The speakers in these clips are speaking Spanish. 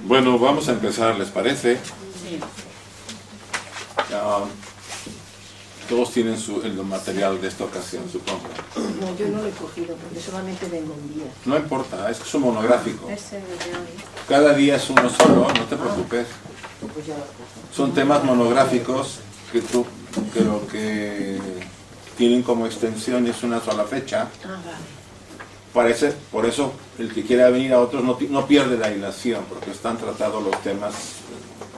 Bueno, vamos a empezar, ¿les parece? Sí. Todos tienen el material de esta ocasión, supongo. No, yo no lo he cogido porque solamente vengo un día. No importa, es que es un monográfico. Ese de hoy. Cada día es uno solo, no te preocupes. Pues ya lo cojo. Son temas monográficos que lo que tienen como extensión es una sola fecha. Vale. Por eso el que quiera venir a otros no pierde la hilación, porque están tratados los temas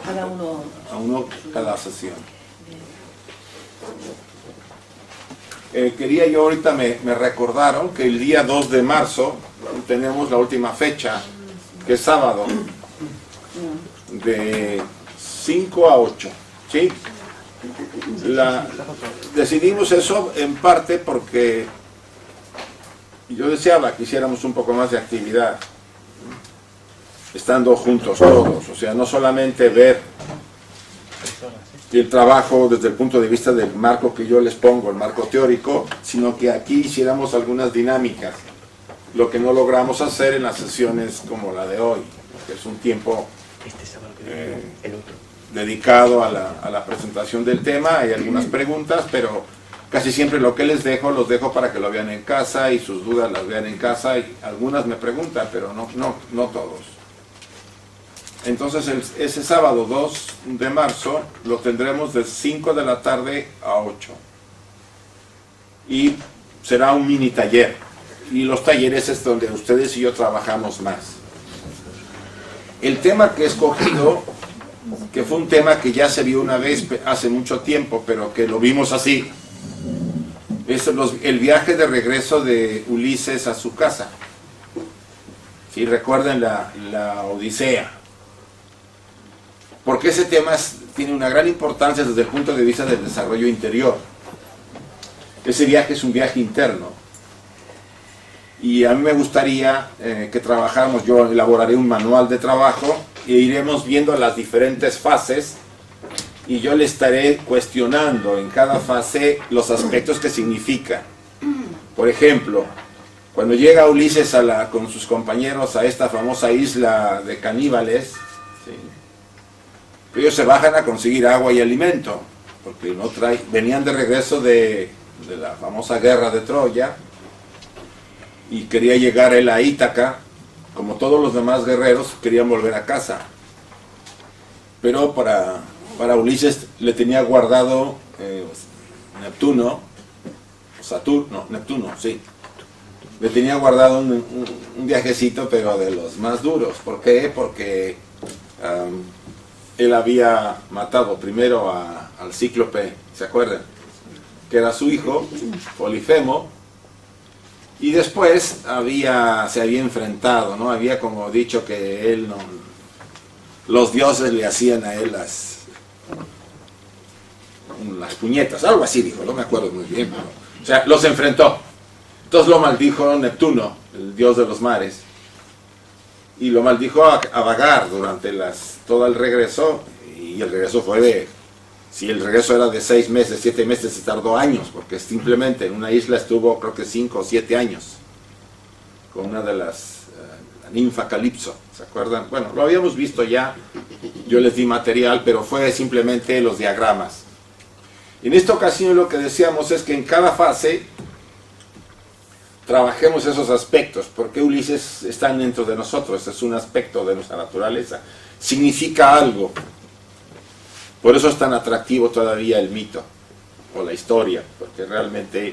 Cada uno. a uno cada sesión. Quería yo ahorita, me recordaron que el día 2 de marzo tenemos la última fecha, que es sábado, de 5 a 8, ¿sí? Decidimos eso en parte porque yo deseaba que hiciéramos un poco más de actividad, estando juntos todos, o sea, no solamente ver el trabajo desde el punto de vista del marco que yo les pongo, el marco teórico, sino que aquí hiciéramos algunas dinámicas, lo que no logramos hacer en las sesiones como la de hoy, que es un tiempo dedicado a la presentación del tema. Hay algunas preguntas, pero casi siempre lo que les dejo, los dejo para que lo vean en casa y sus dudas las vean en casa, y algunas me preguntan, pero no todos. Entonces ese sábado 2 de marzo lo tendremos de 5 de la tarde a 8. Y será un mini taller. Y los talleres es donde ustedes y yo trabajamos más. El tema que he escogido, que fue un tema que ya se vio una vez hace mucho tiempo, pero que lo vimos así, es el viaje de regreso de Ulises a su casa. Si recuerden la Odisea. Porque ese tema tiene una gran importancia desde el punto de vista del desarrollo interior. Ese viaje es un viaje interno. Y a mí me gustaría que trabajáramos, yo elaboraré un manual de trabajo e iremos viendo las diferentes fases, y yo le estaré cuestionando en cada fase los aspectos que significa. Por ejemplo, cuando llega Ulises con sus compañeros a esta famosa isla de caníbales, ¿sí? Ellos se bajan a conseguir agua y alimento, porque venían de regreso de la famosa guerra de Troya, y quería llegar él a Ítaca. Como todos los demás guerreros, querían volver a casa. Pero para Ulises le tenía guardado Neptuno, sí. Le tenía guardado un viajecito, pero de los más duros. ¿Por qué? Porque él había matado primero al Cíclope, ¿se acuerdan? Que era su hijo, Polifemo, y después se había enfrentado, ¿no? Había como dicho que él los dioses le hacían a él las puñetas, algo así dijo, no me acuerdo muy bien, pero, o sea, los enfrentó. Entonces lo maldijo Neptuno, el dios de los mares, y lo maldijo a vagar durante todo el regreso, y el regreso fue si el regreso era de 6 meses, 7 meses, se tardó años, porque simplemente en una isla estuvo creo que 5 o 7 años, con una de la ninfa Calipso, ¿se acuerdan? Bueno, lo habíamos visto ya, yo les di material, pero fue simplemente los diagramas. En esta ocasión lo que decíamos es que en cada fase trabajemos esos aspectos, porque Ulises está dentro de nosotros, es un aspecto de nuestra naturaleza, significa algo. Por eso es tan atractivo todavía el mito, o la historia, porque realmente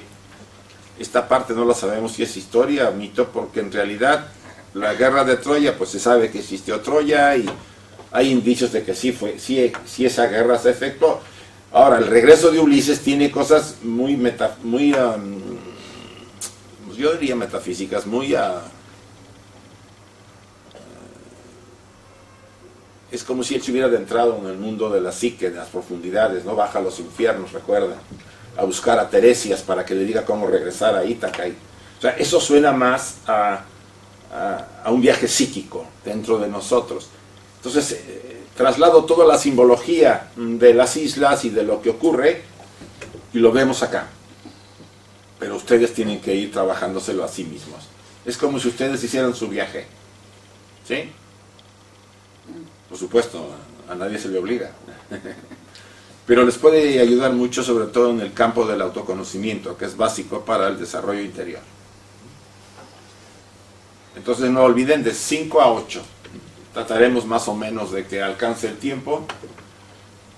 esta parte no la sabemos si es historia o mito, porque en realidad la guerra de Troya, pues se sabe que existió Troya, y hay indicios de que sí esa guerra se efectuó. Ahora, el regreso de Ulises tiene cosas yo diría metafísicas, es como si él se hubiera adentrado en el mundo de la psique, de las profundidades, ¿no? Baja a los infiernos, recuerda, a buscar a Teresias para que le diga cómo regresar a Ítaca. O sea, eso suena más a un viaje psíquico dentro de nosotros. Entonces, traslado toda la simbología de las islas y de lo que ocurre, y lo vemos acá. Pero ustedes tienen que ir trabajándoselo a sí mismos. Es como si ustedes hicieran su viaje, ¿sí? Por supuesto, a nadie se le obliga. Pero les puede ayudar mucho, sobre todo en el campo del autoconocimiento, que es básico para el desarrollo interior. Entonces no olviden, de 5 a 8. Trataremos más o menos de que alcance el tiempo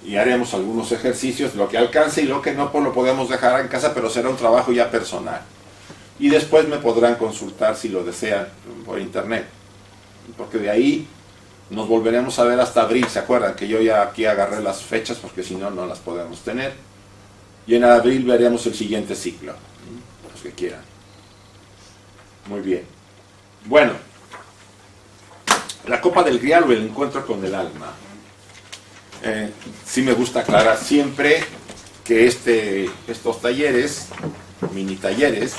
y haremos algunos ejercicios, lo que alcance y lo que no, pues lo podemos dejar en casa, pero será un trabajo ya personal. Y después me podrán consultar si lo desean por internet, porque de ahí nos volveremos a ver hasta abril. ¿Se acuerdan que yo ya aquí agarré las fechas porque si no, no las podemos tener? Y en abril veremos el siguiente ciclo, los que quieran. Muy bien. Bueno, la copa del grial o el encuentro con el alma. Sí me gusta aclarar siempre que estos talleres, mini talleres,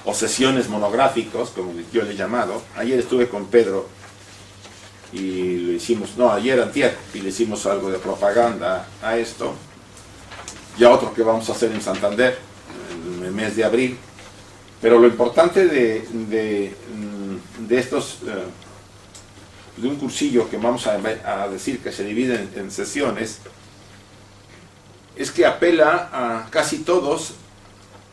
o sesiones monográficos, como yo le he llamado. Ayer estuve con Pedro y le hicimos, no, ayer antier, y le hicimos algo de propaganda a esto. Ya otro que vamos a hacer en Santander, en el mes de abril. Pero lo importante de estos, de un cursillo que vamos a decir que se divide en sesiones, es que apela a casi todos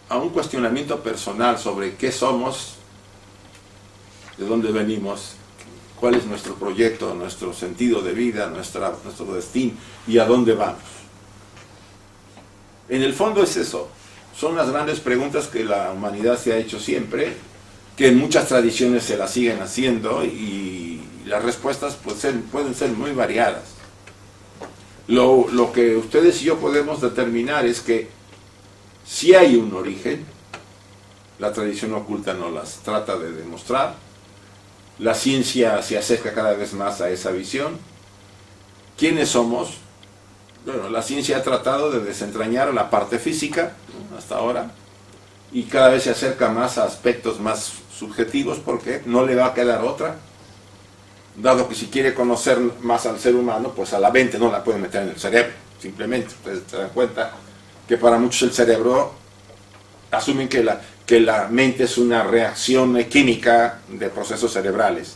a un cuestionamiento personal sobre qué somos, de dónde venimos, cuál es nuestro proyecto, nuestro sentido de vida, nuestro destino y a dónde vamos. En el fondo es eso, son las grandes preguntas que la humanidad se ha hecho siempre, que en muchas tradiciones se las siguen haciendo y las respuestas pues, pueden ser muy variadas. Lo que ustedes y yo podemos determinar es que si hay un origen, la tradición oculta nos las trata de demostrar, la ciencia se acerca cada vez más a esa visión. ¿Quiénes somos? Bueno, la ciencia ha tratado de desentrañar la parte física, ¿no?, hasta ahora, y cada vez se acerca más a aspectos más subjetivos porque no le va a quedar otra, dado que si quiere conocer más al ser humano, pues a la mente no la puede meter en el cerebro, simplemente. Ustedes se dan cuenta que para muchos el cerebro asumen que la mente es una reacción química de procesos cerebrales,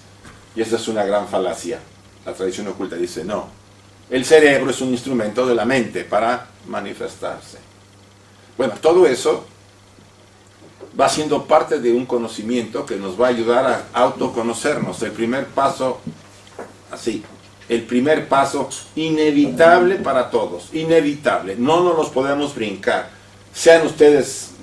y esa es una gran falacia. La tradición oculta dice no, el cerebro es un instrumento de la mente para manifestarse. Bueno, todo eso va siendo parte de un conocimiento que nos va a ayudar a autoconocernos. El primer paso, así, el primer paso inevitable para todos, inevitable, no nos los podemos brincar. Sean ustedes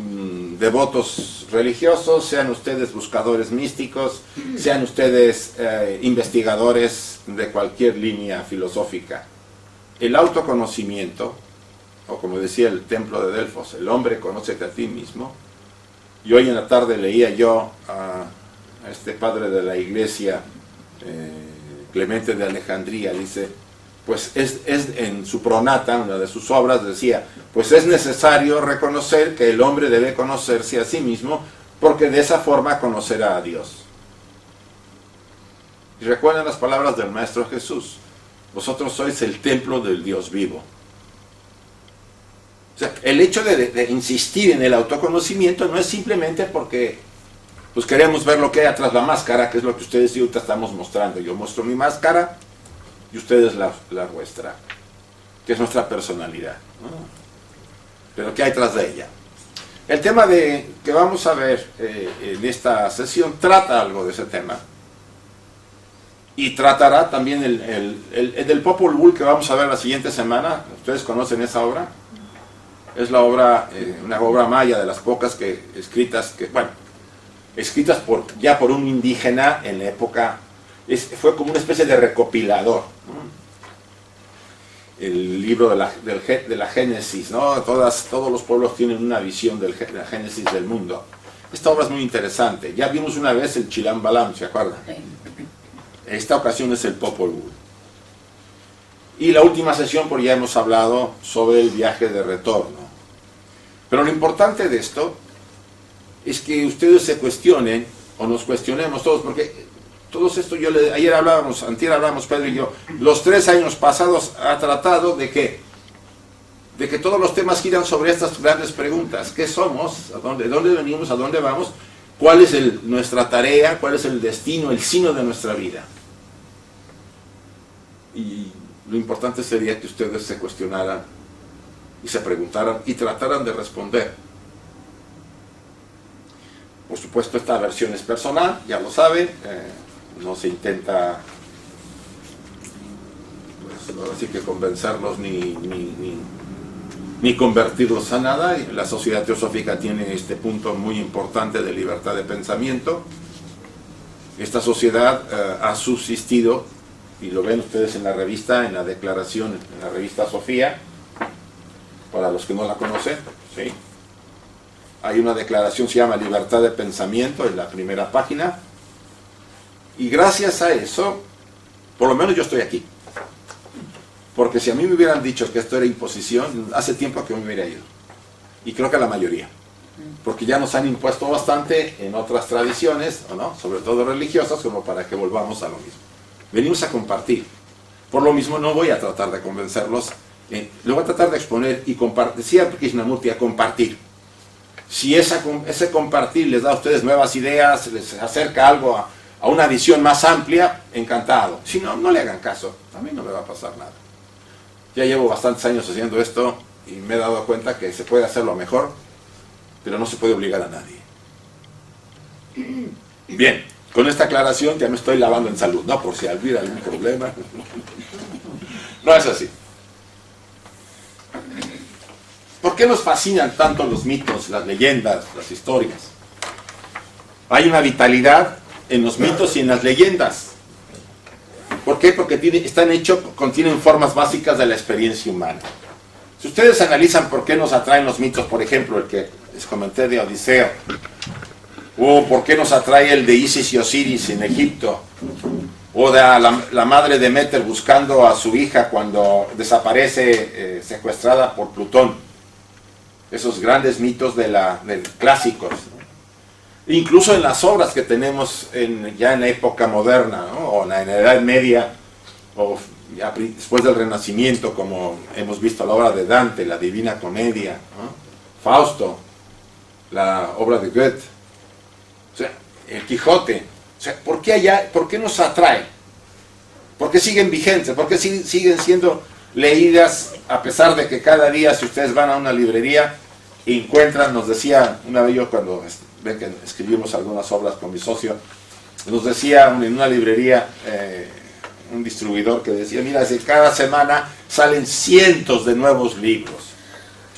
devotos religiosos, sean ustedes buscadores místicos, sean ustedes investigadores de cualquier línea filosófica. El autoconocimiento, o como decía el templo de Delfos, el hombre conócete a ti mismo. Y hoy en la tarde leía yo a este padre de la iglesia, Clemente de Alejandría, dice, pues es en su Pronata, una de sus obras, decía, pues es necesario reconocer que el hombre debe conocerse a sí mismo, porque de esa forma conocerá a Dios. Y recuerden las palabras del Maestro Jesús, vosotros sois el templo del Dios vivo. O sea, el hecho de insistir en el autoconocimiento no es simplemente porque pues queremos ver lo que hay atrás de la máscara, que es lo que ustedes y ahorita estamos mostrando. Yo muestro mi máscara y ustedes la vuestra, que es nuestra personalidad, ¿no? Pero ¿qué hay tras de ella? El tema que vamos a ver en esta sesión trata algo de ese tema. Y tratará también el del Popol Vuh, que vamos a ver la siguiente semana. ¿Ustedes conocen esa obra? Es la obra, una obra maya de las pocas escritas ya por un indígena en la época, fue como una especie de recopilador, ¿no? El libro de la Génesis, ¿no? Todos los pueblos tienen una visión de la Génesis del mundo. Esta obra es muy interesante. Ya vimos una vez el Chilam Balam, ¿se acuerdan? Esta ocasión es el Popol Vuh. Y la última sesión, por ya hemos hablado sobre el viaje de retorno. Pero lo importante de esto es que ustedes se cuestionen, o nos cuestionemos todos, porque todo esto antier hablábamos Pedro y yo, los 3 años pasados ha tratado de que todos los temas giran sobre estas grandes preguntas. ¿Qué somos? ¿De dónde venimos? ¿A dónde vamos? ¿Cuál es nuestra tarea? ¿Cuál es el destino, el sino de nuestra vida? Y lo importante sería que ustedes se cuestionaran y se preguntaran y trataran de responder. Por supuesto, esta versión es personal, ya lo saben, no se intenta, pues, ahora sí que convencerlos ni convertirlos a nada. Y la sociedad teosófica tiene este punto muy importante de libertad de pensamiento. Esta sociedad ha subsistido, y lo ven ustedes en la revista, en la declaración, en la revista Sofía, para los que no la conocen, ¿sí? Hay una declaración, se llama Libertad de Pensamiento, en la primera página, y gracias a eso, por lo menos yo estoy aquí. Porque si a mí me hubieran dicho que esto era imposición, hace tiempo que me hubiera ido. Y creo que la mayoría. Porque ya nos han impuesto bastante en otras tradiciones, ¿o no? Sobre todo religiosas, como para que volvamos a lo mismo. Venimos a compartir. Por lo mismo no voy a tratar de convencerlos, lo voy a tratar de exponer y compartir. Decía Krishnamurti, a compartir. Si ese compartir les da a ustedes nuevas ideas, les acerca algo a una visión más amplia, encantado. Si no, no le hagan caso. A mí no me va a pasar nada. Ya llevo bastantes años haciendo esto y me he dado cuenta que se puede hacerlo mejor, pero no se puede obligar a nadie. Bien, con esta aclaración ya me estoy lavando en salud, ¿no? Por si hubiera algún problema. No es así. ¿Por qué nos fascinan tanto los mitos, las leyendas, las historias? Hay una vitalidad en los mitos y en las leyendas. ¿Por qué? Porque contienen formas básicas de la experiencia humana. Si ustedes analizan por qué nos atraen los mitos, por ejemplo, el que les comenté de Odiseo, o por qué nos atrae el de Isis y Osiris en Egipto, o de la madre de Demeter buscando a su hija cuando desaparece secuestrada por Plutón. Esos grandes mitos de clásicos, ¿no? Incluso en las obras que tenemos ya en la época moderna, ¿no? O en la Edad Media, o ya después del Renacimiento, como hemos visto la obra de Dante, la Divina Comedia, ¿no? Fausto, la obra de Goethe, o sea, el Quijote. O sea, ¿por qué nos atrae? ¿Por qué siguen vigentes? ¿Por qué siguen siendo leídas, a pesar de que cada día, si ustedes van a una librería, encuentran, nos decía una vez, yo cuando ven que escribimos algunas obras con mi socio, nos decía en una librería un distribuidor que decía, mira, cada semana salen cientos de nuevos libros,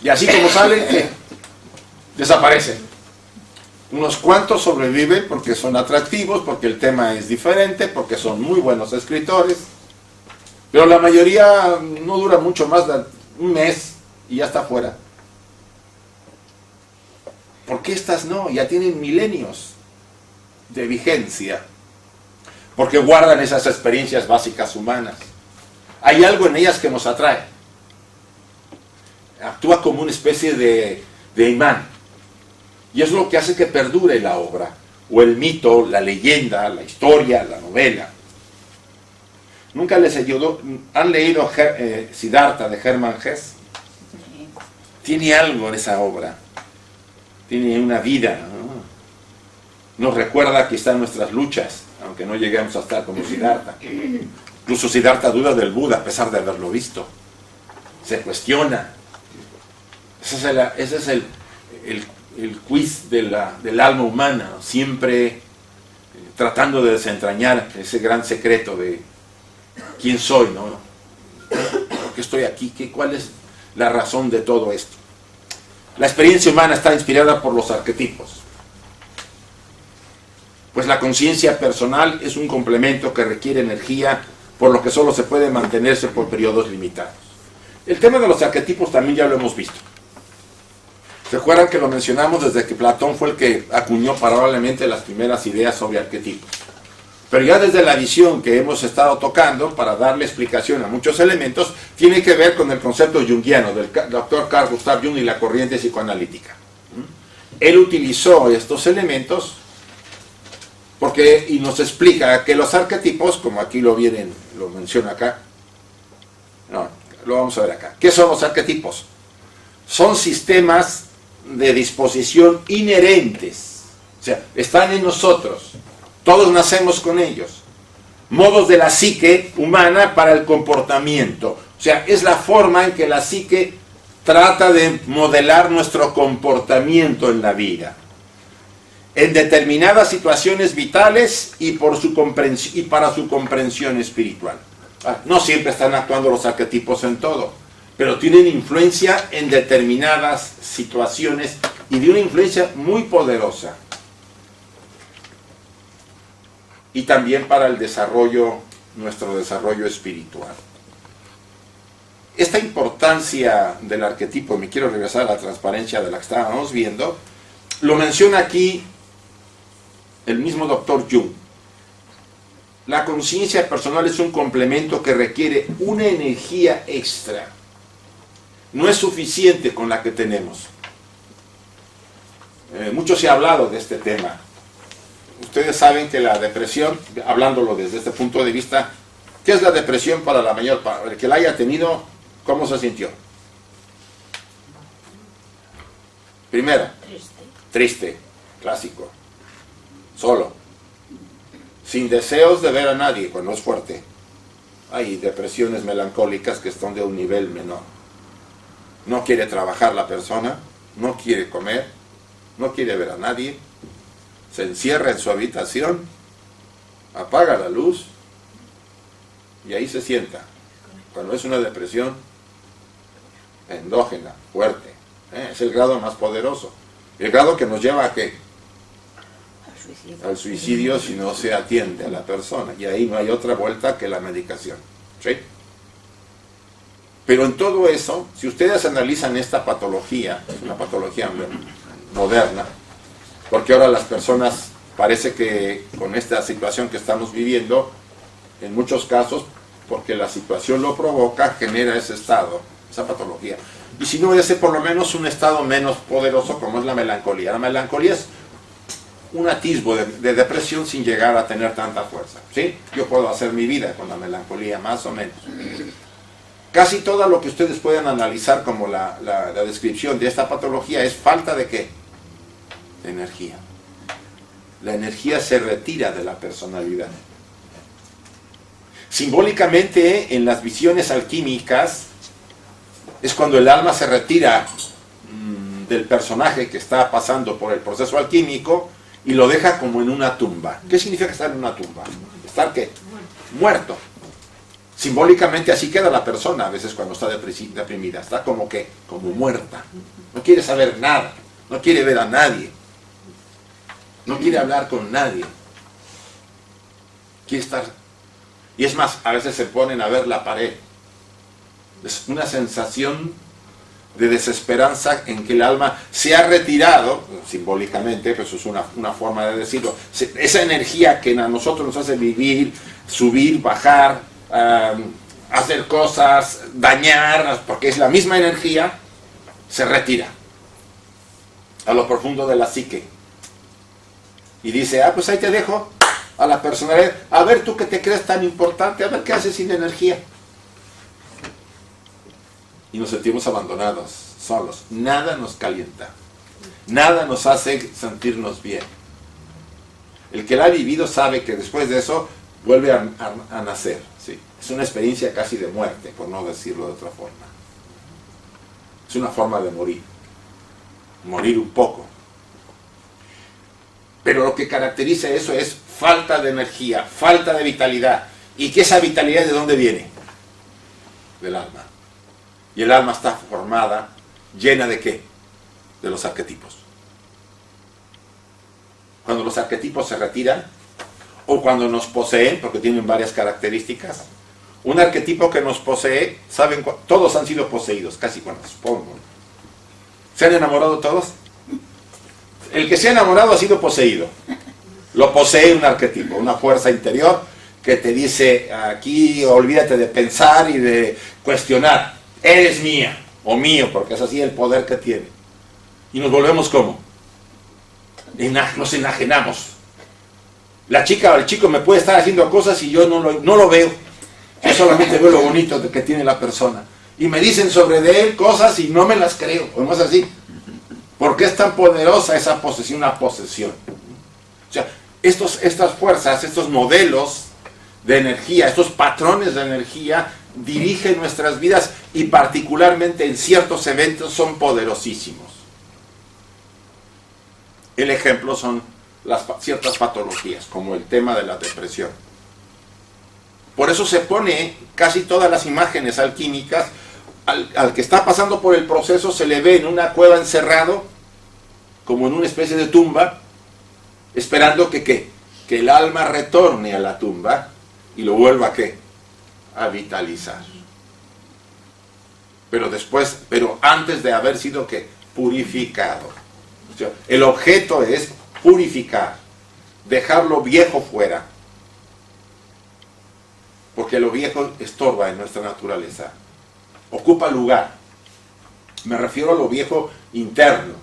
y así como salen, desaparecen. Unos cuantos sobreviven porque son atractivos, porque el tema es diferente, porque son muy buenos escritores, pero la mayoría no dura mucho más de un mes y ya está fuera. ¿Por qué estas no? Ya tienen milenios de vigencia. Porque guardan esas experiencias básicas humanas. Hay algo en ellas que nos atrae. Actúa como una especie de imán. Y es lo que hace que perdure la obra, o el mito, la leyenda, la historia, la novela. ¿Nunca les ayudó? ¿Han leído Siddhartha de Hermann Hesse? Tiene algo en esa obra. Tiene una vida, ¿no? Nos recuerda que están nuestras luchas, aunque no lleguemos a estar como Siddhartha. Incluso Siddhartha duda del Buda, a pesar de haberlo visto. Se cuestiona. Ese es el quiz del alma humana, ¿no? Siempre tratando de desentrañar ese gran secreto de quién soy, ¿no? ¿Por qué estoy aquí? ¿Cuál es la razón de todo esto? La experiencia humana está inspirada por los arquetipos. Pues la conciencia personal es un complemento que requiere energía, por lo que solo se puede mantenerse por periodos limitados. El tema de los arquetipos también ya lo hemos visto. ¿Se acuerdan que lo mencionamos desde que Platón fue el que acuñó probablemente las primeras ideas sobre arquetipos? Pero ya desde la visión que hemos estado tocando, para darle explicación a muchos elementos, tiene que ver con el concepto junguiano del doctor Carl Gustav Jung y la corriente psicoanalítica. Él utilizó estos elementos y nos explica que los arquetipos, como aquí lo menciona acá, no, lo vamos a ver acá. ¿Qué son los arquetipos? Son sistemas de disposición inherentes, o sea, están en nosotros. Todos nacemos con ellos, modos de la psique humana para el comportamiento. O sea, es la forma en que la psique trata de modelar nuestro comportamiento en la vida, en determinadas situaciones vitales y para su comprensión espiritual. No siempre están actuando los arquetipos en todo, pero tienen influencia en determinadas situaciones y de una influencia muy poderosa. Y también para el desarrollo, nuestro desarrollo espiritual. Esta importancia del arquetipo, me quiero regresar a la transparencia de la que estábamos viendo, lo menciona aquí el mismo doctor Jung. La conciencia personal es un complemento que requiere una energía extra. No es suficiente con la que tenemos. Mucho se ha hablado de este tema. Ustedes saben que la depresión, hablándolo desde este punto de vista, ¿qué es la depresión para la mayor parte? El que la haya tenido, ¿cómo se sintió? Primero, triste, clásico, solo, sin deseos de ver a nadie cuando es fuerte. Hay depresiones melancólicas que están de un nivel menor. No quiere trabajar la persona, no quiere comer, no quiere ver a nadie, se encierra en su habitación, apaga la luz y ahí se sienta. Cuando es una depresión endógena, fuerte, es el grado más poderoso, el grado que nos lleva a ¿qué? Al suicidio si no se atiende a la persona, y ahí no hay otra vuelta que la medicación, ¿sí? Pero en todo eso, si ustedes analizan esta patología, una patología moderna, porque ahora las personas, parece que con esta situación que estamos viviendo, en muchos casos, porque la situación lo provoca, genera ese estado, esa patología. Y si no, ese por lo menos un estado menos poderoso como es la melancolía. La melancolía es un atisbo de depresión sin llegar a tener tanta fuerza, ¿sí? Yo puedo hacer mi vida con la melancolía, más o menos. Casi todo lo que ustedes pueden analizar como la descripción de esta patología es falta de ¿qué? De energía. La energía se retira de la personalidad. Simbólicamente, en las visiones alquímicas, es cuando el alma se retira del personaje que está pasando por el proceso alquímico y lo deja como en una tumba. ¿Qué significa estar en una tumba? ¿Estar qué? Muerto. Simbólicamente así queda la persona a veces cuando está deprimida. Está como que, como muerta. No quiere saber nada. No quiere ver a nadie. No quiere hablar con nadie. Quiere estar. Y es más, a veces se ponen a ver la pared. Es una sensación de desesperanza en que el alma se ha retirado, simbólicamente, pues es una forma de decirlo. Esa energía que a nosotros nos hace vivir, subir, bajar, hacer cosas, dañar, porque es la misma energía, se retira a lo profundo de la psique. Y dice, pues ahí te dejo a la personalidad, a ver tú que te crees tan importante, a ver qué haces sin energía. Y nos sentimos abandonados, solos. Nada nos calienta, nada nos hace sentirnos bien. El que la ha vivido sabe que después de eso vuelve a nacer, ¿sí? Es una experiencia casi de muerte, por no decirlo de otra forma. Es una forma de morir un poco. Pero lo que caracteriza eso es falta de energía, falta de vitalidad. ¿Y que esa vitalidad de dónde viene? Del alma. Y el alma está formada, llena de ¿qué? De los arquetipos. Cuando los arquetipos se retiran, o cuando nos poseen, porque tienen varias características, un arquetipo que nos posee, ¿saben? Todos han sido poseídos, casi cuando supongo. ¿Se han enamorado todos? El que se ha enamorado ha sido poseído. Lo posee un arquetipo, una fuerza interior que te dice, aquí olvídate de pensar y de cuestionar. Eres mía, o mío, porque es así el poder que tiene. Y nos volvemos ¿cómo? Nos enajenamos. La chica o el chico me puede estar haciendo cosas y yo no lo veo. Yo solamente veo lo bonito que tiene la persona. Y me dicen sobre de él cosas y no me las creo. ¿O no es así? ¿Por qué es tan poderosa esa posesión, una posesión? O sea, estas fuerzas, estos modelos de energía, estos patrones de energía dirigen nuestras vidas y particularmente en ciertos eventos son poderosísimos. El ejemplo son ciertas patologías, como el tema de la depresión. Por eso se pone casi todas las imágenes alquímicas, al que está pasando por el proceso se le ve en una cueva encerrado, como en una especie de tumba, esperando que el alma retorne a la tumba y lo vuelva a vitalizar. Pero antes de haber sido purificado. O sea, el objeto es purificar, dejar lo viejo fuera, porque lo viejo estorba en nuestra naturaleza, ocupa lugar. Me refiero a lo viejo interno,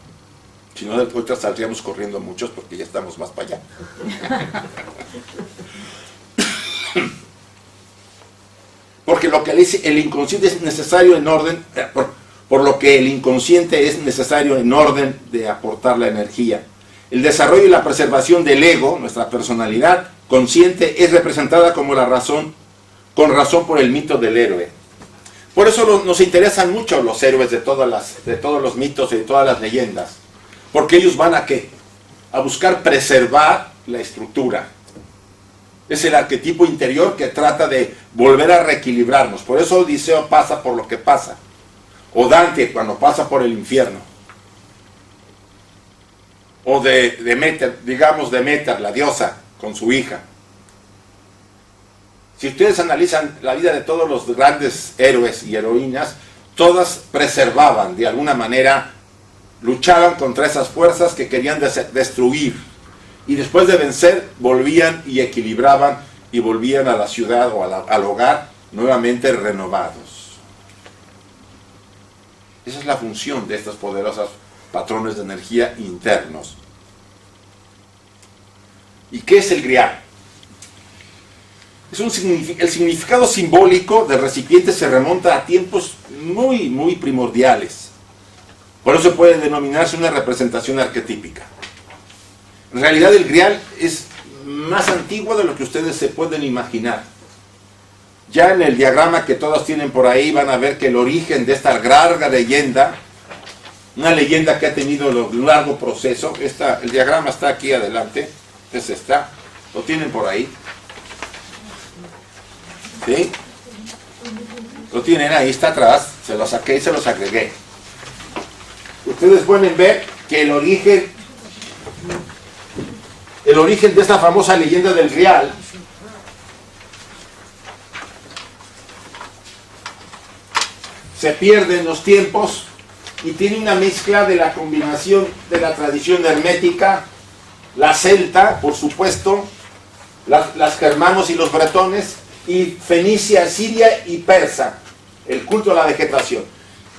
si no después saldríamos corriendo muchos porque ya estamos más para allá. Porque lo que dice el inconsciente es necesario en orden, por lo que el inconsciente es necesario en orden de aportar la energía. El desarrollo y la preservación del ego, nuestra personalidad consciente, es representada con razón por el mito del héroe. Por eso nos interesan mucho los héroes de todos los mitos y de todas las leyendas. Porque ellos van a buscar preservar la estructura. Es el arquetipo interior que trata de volver a reequilibrarnos. Por eso Odiseo pasa por lo que pasa. O Dante cuando pasa por el infierno. O Deméter, la diosa, con su hija. Si ustedes analizan la vida de todos los grandes héroes y heroínas, todas preservaban, de alguna manera, luchaban contra esas fuerzas que querían destruir. Y después de vencer, volvían y equilibraban y volvían a la ciudad o al hogar nuevamente renovados. Esa es la función de estos poderosos patrones de energía internos. ¿Y qué es el grial? El significado simbólico del recipiente se remonta a tiempos muy, muy primordiales. Por eso puede denominarse una representación arquetípica. En realidad el grial es más antiguo de lo que ustedes se pueden imaginar. Ya en el diagrama que todos tienen por ahí van a ver que el origen de esta larga leyenda, una leyenda que ha tenido un largo proceso, el diagrama está aquí adelante, lo tienen por ahí. ¿Sí? Lo tienen ahí, está atrás, se los saqué y se los agregué. Ustedes pueden ver que el origen de esta famosa leyenda del Grial se pierde en los tiempos y tiene una mezcla de la combinación de la tradición hermética, la celta, por supuesto, las germanos y los bretones, y fenicia, siria y persa, el culto a la vegetación.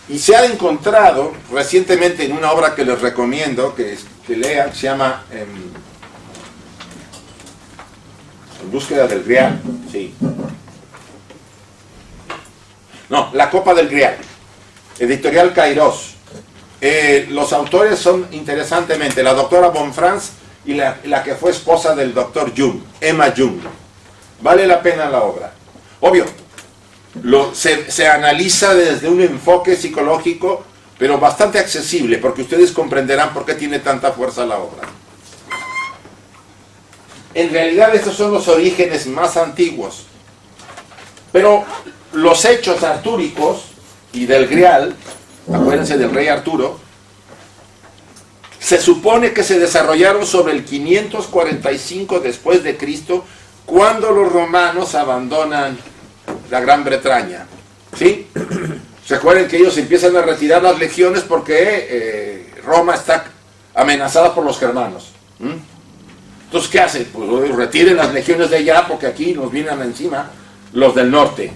Y se ha encontrado recientemente en una obra que les recomiendo que lean, se llama En búsqueda del Grial, sí. No, La copa del Grial, editorial Kairos. Los autores son, interesantemente, la doctora Bonfrance y la que fue esposa del doctor Jung, Emma Jung. Vale la pena la obra. Obvio, se analiza desde un enfoque psicológico, pero bastante accesible, porque ustedes comprenderán por qué tiene tanta fuerza la obra. En realidad estos son los orígenes más antiguos. Pero los hechos artúricos y del Grial, acuérdense del rey Arturo, se supone que se desarrollaron sobre el 545 después de Cristo, cuando los romanos abandonan la Gran Bretaña. ¿Sí? Recuerden que ellos empiezan a retirar las legiones porque Roma está amenazada por los germanos. Entonces, ¿qué hacen? Pues retiren las legiones de allá porque aquí nos vienen encima los del norte.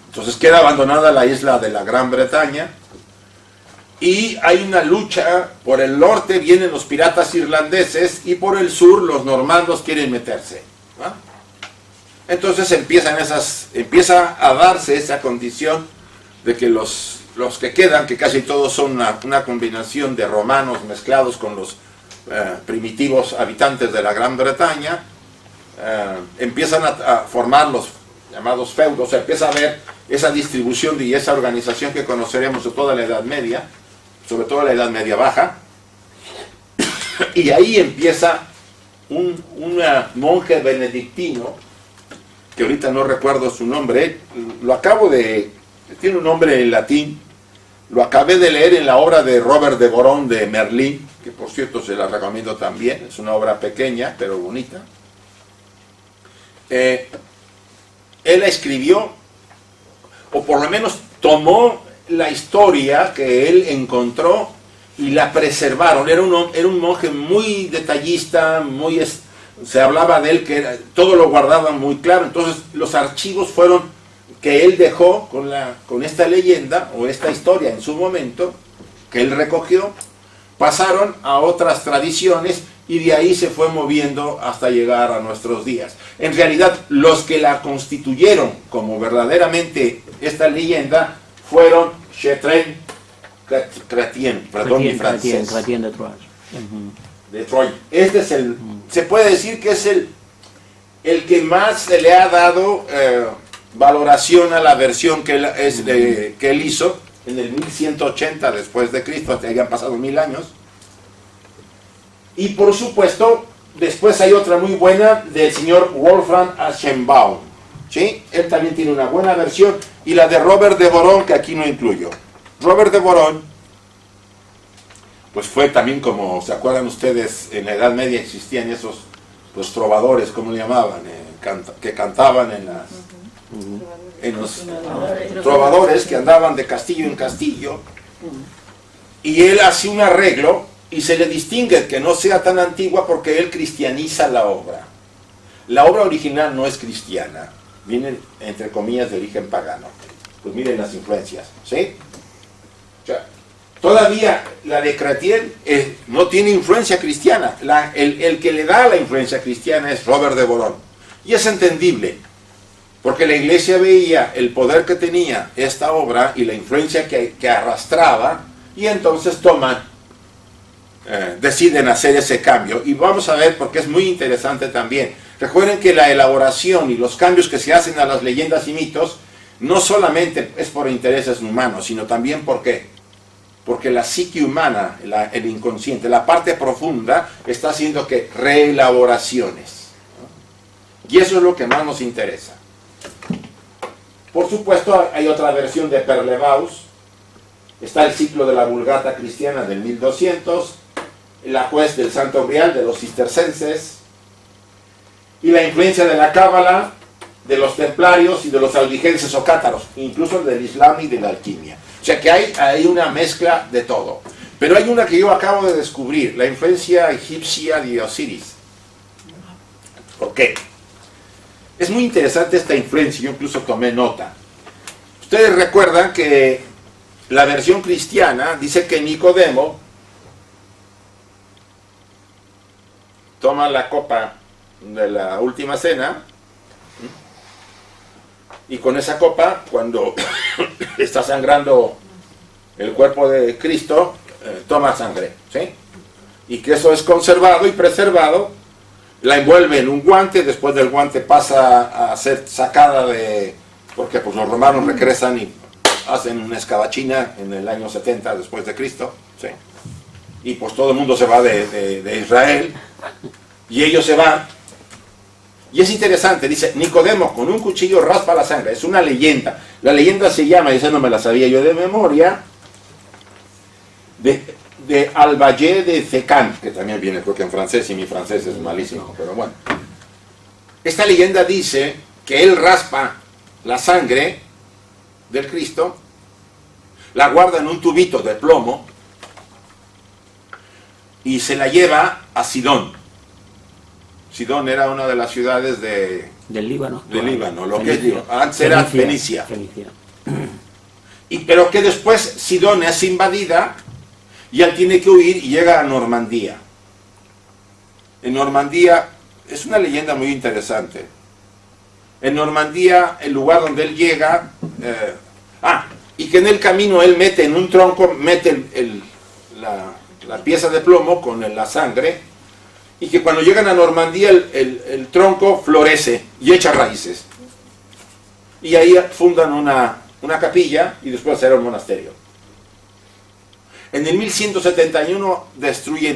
Entonces queda abandonada la isla de la Gran Bretaña y hay una lucha. Por el norte vienen los piratas irlandeses y por el sur los normandos quieren meterse. ¿Ah? Entonces empieza a darse esa condición de que los que quedan, que casi todos son una combinación de romanos mezclados con los primitivos habitantes de la Gran Bretaña, empiezan a formar los llamados feudos, o sea, empieza a haber esa distribución y esa organización que conoceremos de toda la Edad Media, sobre todo la Edad Media Baja, y ahí empieza un monje benedictino, que ahorita no recuerdo su nombre, tiene un nombre en latín, lo acabé de leer en la obra de Robert de Boron de Merlín, que por cierto se la recomiendo también, es una obra pequeña pero bonita. Él la escribió, o por lo menos tomó la historia que él encontró y la preservaron. Era un monje muy detallista, se hablaba de él que todo lo guardaba muy claro. Entonces los archivos que él dejó con esta leyenda o esta historia en su momento, que él recogió, pasaron a otras tradiciones y de ahí se fue moviendo hasta llegar a nuestros días. En realidad, los que la constituyeron como verdaderamente esta leyenda fueron Chrétien, perdón mi francés, Chrétien de Troyes. de Troyes. Este es se puede decir que es el que más se le ha dado valoración a la versión que él hizo en el 1180 después de Cristo, hasta habían pasado 1000 años. Y por supuesto, después hay otra muy buena del señor Wolfram Aschenbaum, ¿sí? Él también tiene una buena versión, y la de Robert de Boron, que aquí no incluyo. Robert de Boron, pues fue también, como se acuerdan ustedes, en la Edad Media existían esos los trovadores, ¿cómo le llamaban? Que cantaban en los trovadores que andaban de castillo en castillo, y él hace un arreglo y se le distingue que no sea tan antigua porque él cristianiza la obra. La obra original no es cristiana, viene entre comillas de origen pagano. Pues miren las influencias, ¿sí? O sea, todavía la de Chrétien no tiene influencia cristiana. El que le da la influencia cristiana es Robert de Boron, y es entendible, porque la iglesia veía el poder que tenía esta obra y la influencia que arrastraba, y entonces deciden hacer ese cambio. Y vamos a ver porque es muy interesante también. Recuerden que la elaboración y los cambios que se hacen a las leyendas y mitos no solamente es por intereses humanos, sino también porque la psique humana, el inconsciente, la parte profunda, está haciendo que reelaboraciones, ¿no? Y eso es lo que más nos interesa. Por supuesto, hay otra versión de Perlevaus. Está el ciclo de la Vulgata cristiana del 1200, la juez del Santo Grial de los cistercenses, y la influencia de la Cábala, de los templarios y de los albigenses o cátaros, incluso del Islam y de la alquimia. O sea que hay una mezcla de todo. Pero hay una que yo acabo de descubrir, la influencia egipcia de Osiris. ¿Por qué? Es muy interesante esta influencia, yo incluso tomé nota. Ustedes recuerdan que la versión cristiana dice que Nicodemo toma la copa de la última cena, y con esa copa, cuando está sangrando el cuerpo de Cristo, toma sangre, ¿sí? Y que eso es conservado y preservado, la envuelve en un guante, después del guante pasa a ser sacada porque pues los romanos regresan y hacen una escabachina en el año 70 después de Cristo, ¿sí? Y pues todo el mundo se va de Israel, y ellos se van. Y es interesante, dice, Nicodemo con un cuchillo raspa la sangre, es una leyenda. La leyenda se llama, y esa no me la sabía yo de memoria, de Al-Valle de Zecán, que también viene creo que en francés, y mi francés es malísimo, pero bueno. Esta leyenda dice que él raspa la sangre del Cristo, la guarda en un tubito de plomo, y se la lleva a Sidón. Sidón era una de las ciudades del Líbano. Del Líbano, lo que es Líbano. Antes era Fenicia. Pero que después Sidón es invadida y él tiene que huir y llega a Normandía. En Normandía, es una leyenda muy interesante. En Normandía, el lugar donde él llega, y que en el camino él mete en un tronco, mete la pieza de plomo con la sangre, y que cuando llegan a Normandía el tronco florece y echa raíces. Y ahí fundan una capilla y después será un monasterio. En el 1171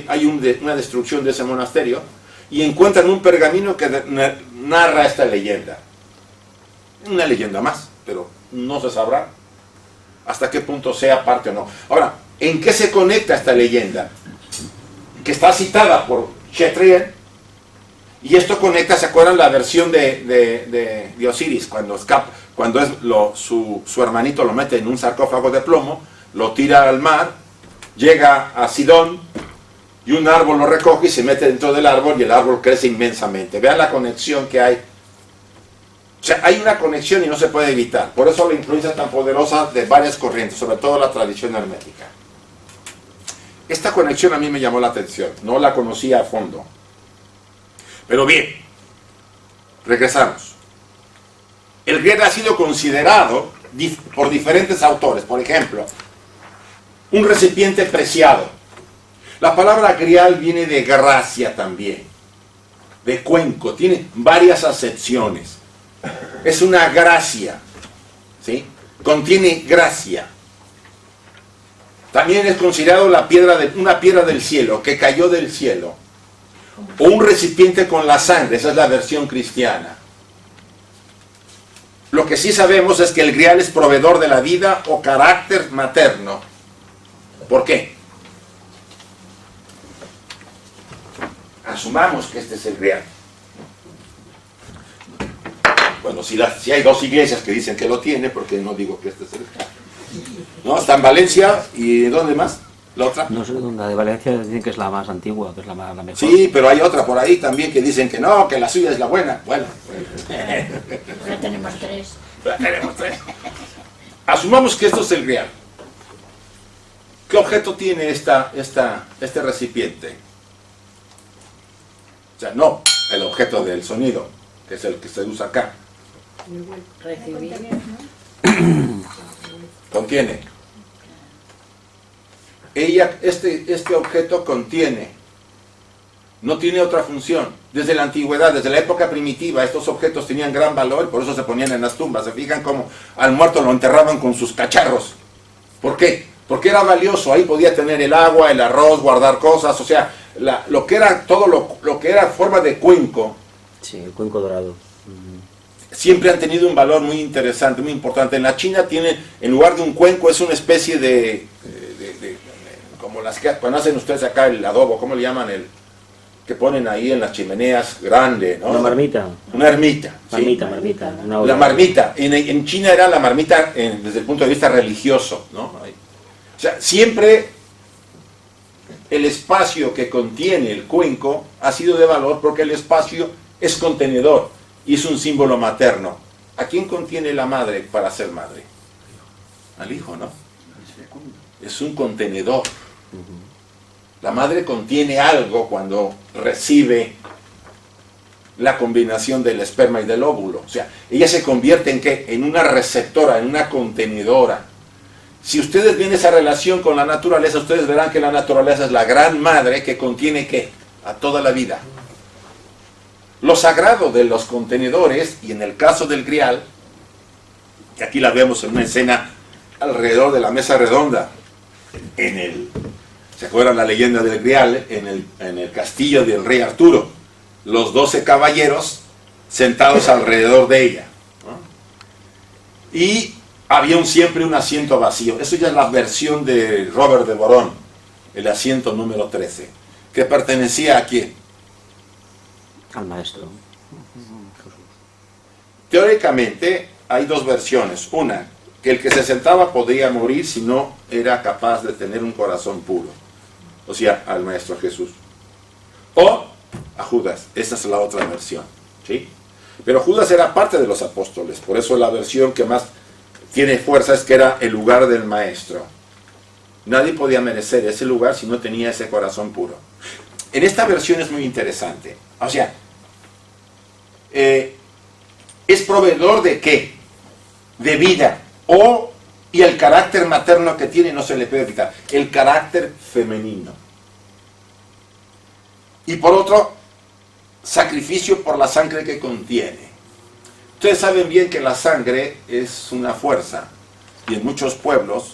hay una destrucción de ese monasterio y encuentran un pergamino que narra esta leyenda. Una leyenda más, pero no se sabrá hasta qué punto sea parte o no. Ahora, ¿en qué se conecta esta leyenda? Que está citada por Chatrian, y esto conecta, ¿se acuerdan la versión de Osiris? Cuando su hermanito lo mete en un sarcófago de plomo, lo tira al mar, llega a Sidón, y un árbol lo recoge y se mete dentro del árbol, y el árbol crece inmensamente. Vean la conexión que hay. O sea, hay una conexión y no se puede evitar. Por eso la influencia tan poderosa de varias corrientes, sobre todo la tradición hermética. Esta conexión a mí me llamó la atención, no la conocía a fondo. Pero bien, regresamos. El grial ha sido considerado por diferentes autores. Por ejemplo, un recipiente preciado. La palabra grial viene de gracia también, de cuenco, tiene varias acepciones. Es una gracia, ¿sí? Contiene gracia. También es considerado una piedra del cielo, que cayó del cielo. O un recipiente con la sangre, esa es la versión cristiana. Lo que sí sabemos es que el grial es proveedor de la vida o carácter materno. ¿Por qué? Asumamos que este es el grial. Bueno, si hay dos iglesias que dicen que lo tiene, porque no digo que este es el grial. ¿No? Está en Valencia, ¿y dónde más? ¿La otra? No sé dónde, de Valencia dicen que es la más antigua, que es la mejor. Sí, pero hay otra por ahí también que dicen que no, que la suya es la buena. Bueno. Ya tenemos tres. Ya tenemos tres. Asumamos que esto es el grial. ¿Qué objeto tiene este recipiente? O sea, no el objeto del sonido, que es el que se usa acá. Recibir. Contiene. Este objeto contiene. No tiene otra función. Desde la antigüedad, desde la época primitiva, estos objetos tenían gran valor y por eso se ponían en las tumbas. Se fijan cómo al muerto lo enterraban con sus cacharros. ¿Por qué? Porque era valioso. Ahí podía tener el agua, el arroz, guardar cosas. O sea, lo que era todo lo que era forma de cuenco. Sí, el cuenco dorado. Siempre han tenido un valor muy interesante, muy importante. En la China tiene, en lugar de un cuenco, es una especie de como las que cuando hacen ustedes acá el adobo, ¿cómo le llaman? El que ponen ahí en las chimeneas, grande, ¿no? Una marmita. Una ermita. ¿Sí? Marmita. La marmita. En China era la marmita desde el punto de vista religioso, ¿no? O sea, siempre el espacio que contiene el cuenco ha sido de valor porque el espacio es contenedor y es un símbolo materno. ¿A quién contiene la madre para ser madre? Al hijo, ¿no? Es un contenedor. La madre contiene algo cuando recibe la combinación del esperma y del óvulo. O sea, ella se convierte en ¿qué? En una receptora, en una contenedora. Si ustedes ven esa relación con la naturaleza, ustedes verán que la naturaleza es la gran madre que contiene ¿qué? A toda la vida. Lo sagrado de los contenedores, y en el caso del grial, que aquí la vemos en una escena alrededor de la mesa redonda, ¿se acuerdan la leyenda del grial? En el castillo del rey Arturo, los 12 caballeros sentados alrededor de ella, ¿no? Y había siempre un asiento vacío. Eso ya es la versión de Robert de Boron, el asiento número 13, que pertenecía a quién? Al maestro. Teóricamente hay dos versiones. Una, que el que se sentaba podía morir si no era capaz de tener un corazón puro. O sea, al Maestro Jesús. O a Judas. Esa es la otra versión. ¿Sí? Pero Judas era parte de los apóstoles. Por eso la versión que más tiene fuerza es que era el lugar del Maestro. Nadie podía merecer ese lugar si no tenía ese corazón puro. En esta versión es muy interesante. O sea, es proveedor de ¿qué? De vida. Y el carácter materno que tiene no se le puede quitar. El carácter femenino. Y por otro, sacrificio por la sangre que contiene. Ustedes saben bien que la sangre es una fuerza, y en muchos pueblos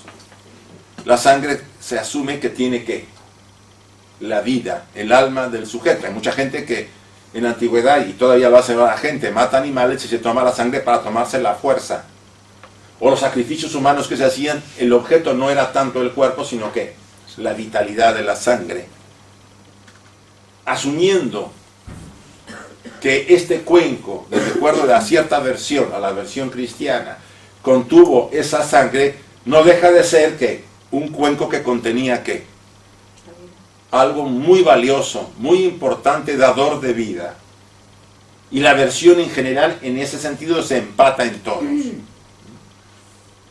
la sangre se asume que tiene ¿qué? La vida, el alma del sujeto. Hay mucha gente que en la antigüedad, y todavía lo hace la gente, mata animales y se toma la sangre para tomarse la fuerza. O los sacrificios humanos que se hacían, el objeto no era tanto el cuerpo, sino que la vitalidad de la sangre. Asumiendo que este cuenco, de acuerdo a cierta versión, a la versión cristiana, contuvo esa sangre, no deja de ser que un cuenco que contenía ¿qué? Algo muy valioso, muy importante, dador de vida. Y la versión en general, en ese sentido, se empata en todos.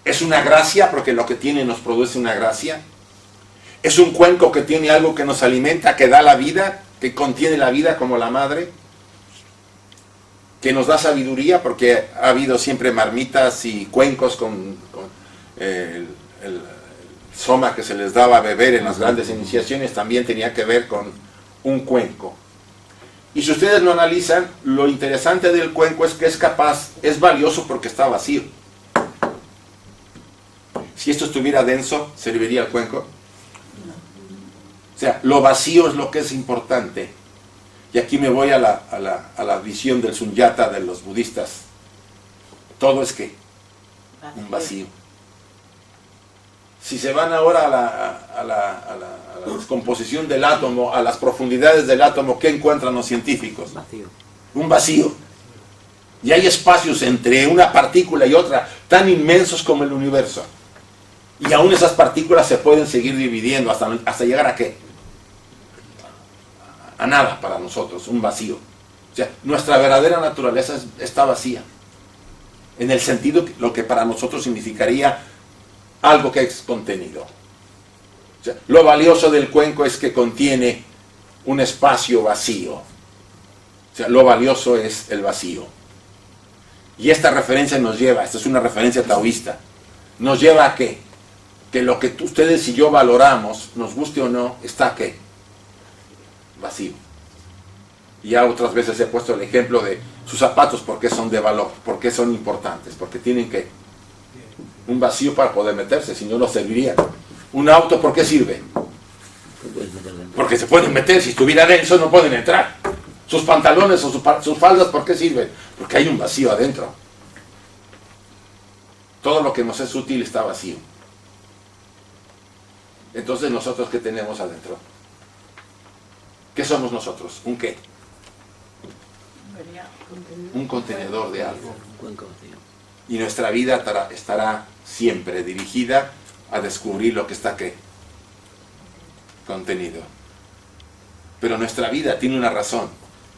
Es una gracia, porque lo que tiene nos produce una gracia. Es un cuenco que tiene algo que nos alimenta, que da la vida, que contiene la vida como la madre, que nos da sabiduría, porque ha habido siempre marmitas y cuencos con el soma que se les daba a beber en las grandes iniciaciones, también tenía que ver con un cuenco. Y si ustedes lo analizan, lo interesante del cuenco es que es valioso porque está vacío. Si esto estuviera denso, ¿serviría el cuenco? O sea, lo vacío es lo que es importante. Y aquí me voy a la visión del Sunyata de los budistas. Todo es ¿qué? Un vacío. Si se van ahora a la descomposición del átomo, a las profundidades del átomo, ¿qué encuentran los científicos? Vacío. Un vacío. Y hay espacios entre una partícula y otra tan inmensos como el universo. Y aún esas partículas se pueden seguir dividiendo hasta llegar ¿a qué? A nada para nosotros, un vacío. O sea, nuestra verdadera naturaleza está vacía. En el sentido que lo que para nosotros significaría algo que es contenido. O sea, lo valioso del cuenco es que contiene un espacio vacío. O sea, lo valioso es el vacío. Y esta referencia nos lleva, esta es una referencia taoísta, nos lleva a ¿qué? Que lo que ustedes y yo valoramos, nos guste o no, está ¿qué? Vacío. Y ya otras veces he puesto el ejemplo de sus zapatos, porque son de valor, porque son importantes, porque tienen ¿qué? Un vacío para poder meterse, si no, no serviría. Un auto, ¿por qué sirve? Porque se pueden meter, si estuviera denso no pueden entrar. Sus pantalones o sus faldas, ¿por qué sirven? Porque hay un vacío adentro. Todo lo que nos es útil está vacío. Entonces, ¿nosotros qué tenemos adentro? ¿Qué somos nosotros? ¿Un qué? Un contenedor de algo. Un cuenco vacío. Y nuestra vida estará siempre dirigida a descubrir lo que está ¿qué? Contenido. Pero nuestra vida tiene una razón.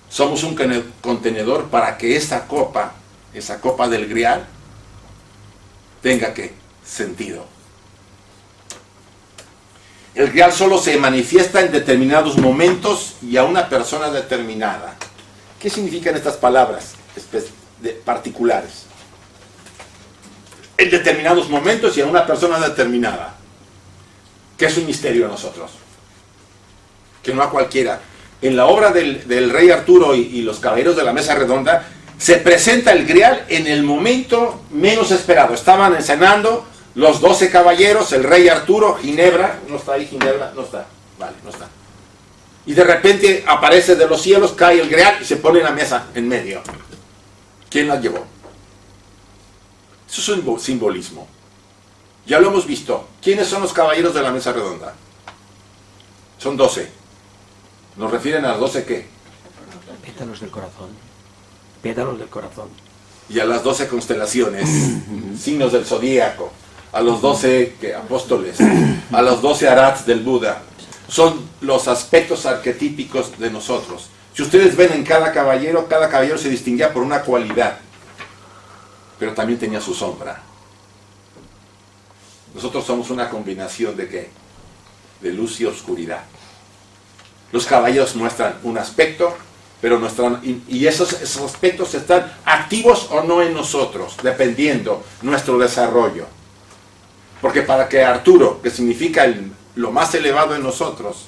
Somos un contenedor para que esa copa del grial, tenga ¿qué? Sentido. El grial solo se manifiesta en determinados momentos y a una persona determinada. ¿Qué significan estas palabras particulares? En determinados momentos y a una persona determinada. Que es un misterio a nosotros. Que no a cualquiera. En la obra del rey Arturo y los caballeros de la mesa redonda, se presenta el grial en el momento menos esperado. Estaban cenando los 12 caballeros, el rey Arturo, Ginebra. ¿No está ahí Ginebra? No está. Vale, no está. Y de repente aparece de los cielos, cae el grial y se pone en la mesa en medio. ¿Quién la llevó? Eso es un simbolismo. Ya lo hemos visto. ¿Quiénes son los caballeros de la mesa redonda? Son 12. ¿Nos refieren a las 12 qué? Pétalos del corazón. Pétalos del corazón. Y a las 12 constelaciones, signos del zodíaco, a los 12 apóstoles, a los 12 arats del Buda. Son los aspectos arquetípicos de nosotros. Si ustedes ven en cada caballero se distinguía por una cualidad, pero también tenía su sombra. Nosotros somos una combinación de ¿qué? De luz y oscuridad. Los caballeros muestran un aspecto, pero y esos aspectos están activos o no en nosotros, dependiendo nuestro desarrollo. Porque para que Arturo, que significa lo más elevado en nosotros,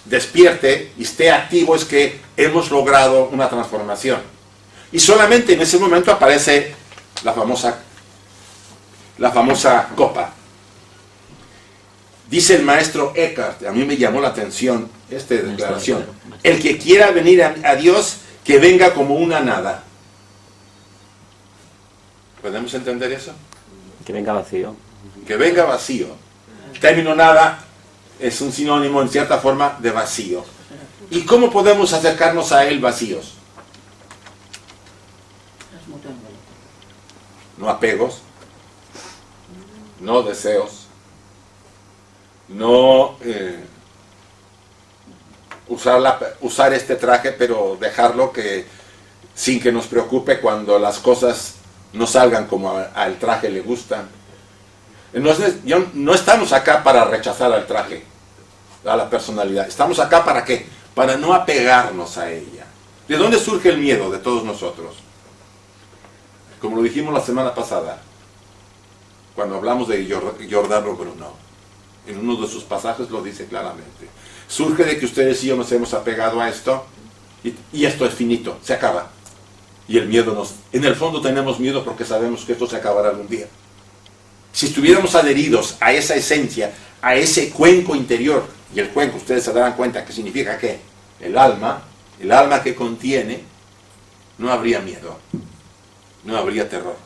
despierte y esté activo es que hemos logrado una transformación. Y solamente en ese momento aparece la famosa copa. Dice el maestro Eckhart, a mí me llamó la atención esta declaración: el que quiera venir a Dios, que venga como una nada. ¿Podemos entender eso? Que venga vacío. Que venga vacío. El término nada es un sinónimo en cierta forma de vacío. ¿Y cómo podemos acercarnos a él vacíos? No apegos, no deseos, no usar este traje, pero dejarlo sin que nos preocupe cuando las cosas no salgan como al traje le gustan. No estamos acá para rechazar al traje, a la personalidad. Estamos acá ¿para qué? Para no apegarnos a ella. ¿De dónde surge el miedo de todos nosotros? Como lo dijimos la semana pasada, cuando hablamos de Giordano Bruno, en uno de sus pasajes lo dice claramente. Surge de que ustedes y yo nos hemos apegado a esto, y esto es finito, se acaba. Y el miedo en el fondo tenemos miedo porque sabemos que esto se acabará algún día. Si estuviéramos adheridos a esa esencia, a ese cuenco interior, y el cuenco, ustedes se darán cuenta que significa ¿qué? El alma que contiene, no habría miedo, no habría terror.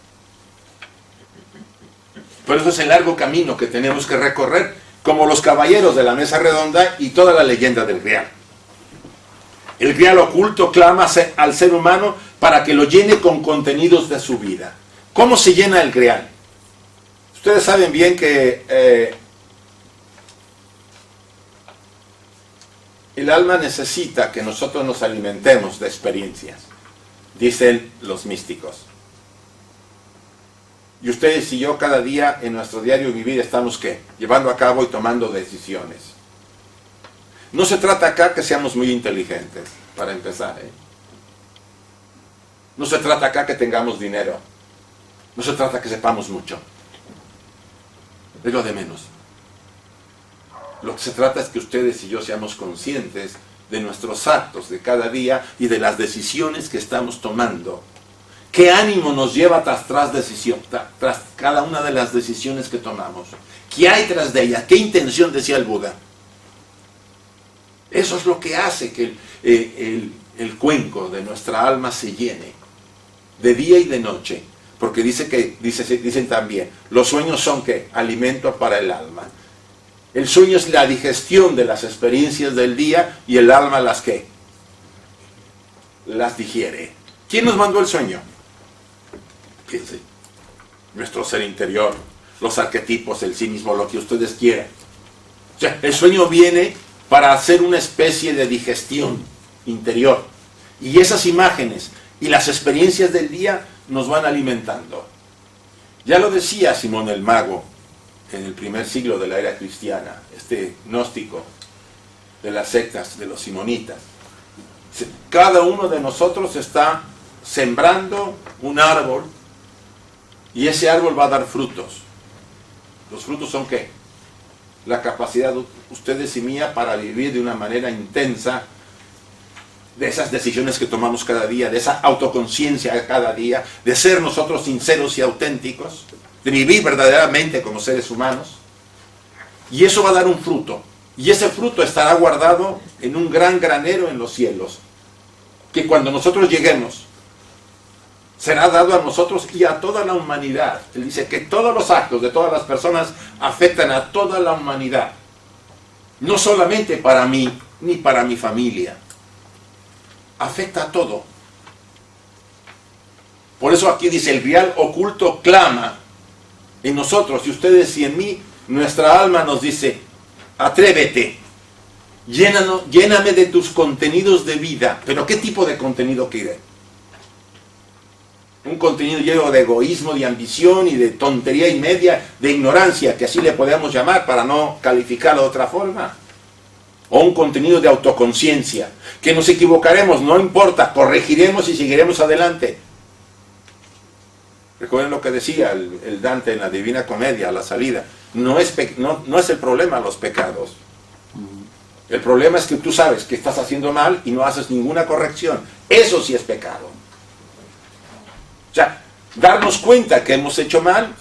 Por eso es el largo camino que tenemos que recorrer, como los caballeros de la mesa redonda y toda la leyenda del Grial. El Grial oculto clama al ser humano para que lo llene con contenidos de su vida. ¿Cómo se llena el Grial? Ustedes saben bien que el alma necesita que nosotros nos alimentemos de experiencias, dicen los místicos. Y ustedes y yo cada día en nuestro diario vivir estamos ¿qué? Llevando a cabo y tomando decisiones. No se trata acá que seamos muy inteligentes, para empezar, ¿eh? No se trata acá que tengamos dinero. No se trata que sepamos mucho. Es lo de menos. Lo que se trata es que ustedes y yo seamos conscientes de nuestros actos de cada día y de las decisiones que estamos tomando. ¿Qué ánimo nos lleva tras cada una de las decisiones que tomamos? ¿Qué hay tras de ellas? ¿Qué intención decía el Buda? Eso es lo que hace que el cuenco de nuestra alma se llene, de día y de noche. Porque dicen también, los sueños son ¿qué? Alimento para el alma. El sueño es la digestión de las experiencias del día y el alma las ¿qué? Las digiere. ¿Quién nos mandó el sueño? Fíjense, nuestro ser interior, los arquetipos, el sí mismo, lo que ustedes quieran. O sea, el sueño viene para hacer una especie de digestión interior. Y esas imágenes y las experiencias del día nos van alimentando. Ya lo decía Simón el Mago en el primer siglo de la era cristiana, este gnóstico de las sectas de los simonitas. Cada uno de nosotros está sembrando un árbol y ese árbol va a dar frutos. ¿Los frutos son qué? La capacidad de ustedes y mía para vivir de una manera intensa de esas decisiones que tomamos cada día, de esa autoconciencia cada día, de ser nosotros sinceros y auténticos, de vivir verdaderamente como seres humanos. Y eso va a dar un fruto. Y ese fruto estará guardado en un gran granero en los cielos, que cuando nosotros lleguemos, será dado a nosotros y a toda la humanidad. Él dice que todos los actos de todas las personas afectan a toda la humanidad. No solamente para mí, ni para mi familia. Afecta a todo. Por eso aquí dice, el Grial oculto clama en nosotros, y ustedes y en mí, nuestra alma nos dice, atrévete, lléname de tus contenidos de vida. ¿Pero qué tipo de contenido quiere? Un contenido lleno de egoísmo, de ambición y de tontería y media, de ignorancia, que así le podemos llamar para no calificarlo de otra forma. O un contenido de autoconciencia, que nos equivocaremos, no importa, corregiremos y seguiremos adelante. Recuerden lo que decía el Dante en la Divina Comedia, a la salida. No es el problema los pecados. El problema es que tú sabes que estás haciendo mal y no haces ninguna corrección. Eso sí es pecado. O sea, darnos cuenta que hemos hecho mal,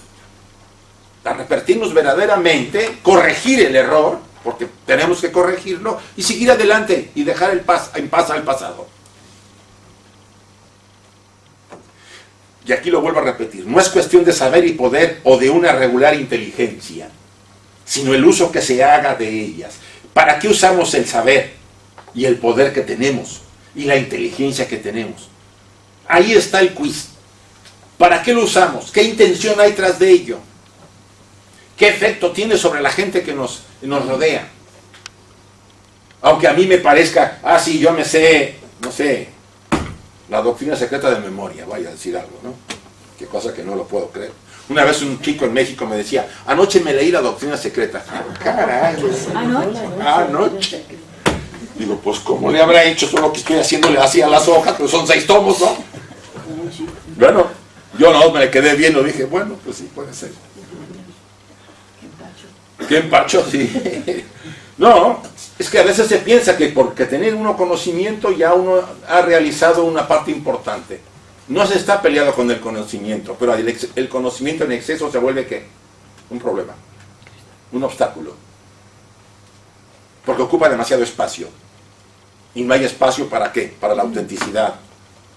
arrepentirnos verdaderamente, corregir el error, porque tenemos que corregirlo, y seguir adelante y dejar en paz al pasado. Y aquí lo vuelvo a repetir, no es cuestión de saber y poder o de una regular inteligencia, sino el uso que se haga de ellas. ¿Para qué usamos el saber y el poder que tenemos y la inteligencia que tenemos? Ahí está el quiz. ¿Para qué lo usamos? ¿Qué intención hay tras de ello? ¿Qué efecto tiene sobre la gente que nos rodea? Aunque a mí me parezca, sí, yo me sé, no sé, la doctrina secreta de memoria, vaya a decir algo, ¿no? Qué cosa que no lo puedo creer. Una vez un chico en México me decía, anoche me leí la doctrina secreta. Caray. Anoche. Digo, pues ¿cómo le habrá hecho? Eso lo que estoy haciéndole así a las hojas, pues son 6 tomos, ¿no? Bueno, yo no me quedé viendo, dije, bueno, pues sí, puede ser. ¿Qué empacho? Sí. No, es que a veces se piensa que porque tener uno conocimiento ya uno ha realizado una parte importante. No se está peleado con el conocimiento, pero el conocimiento en exceso se vuelve ¿qué? Un problema, un obstáculo. Porque ocupa demasiado espacio. Y no hay espacio ¿para qué? Para la autenticidad,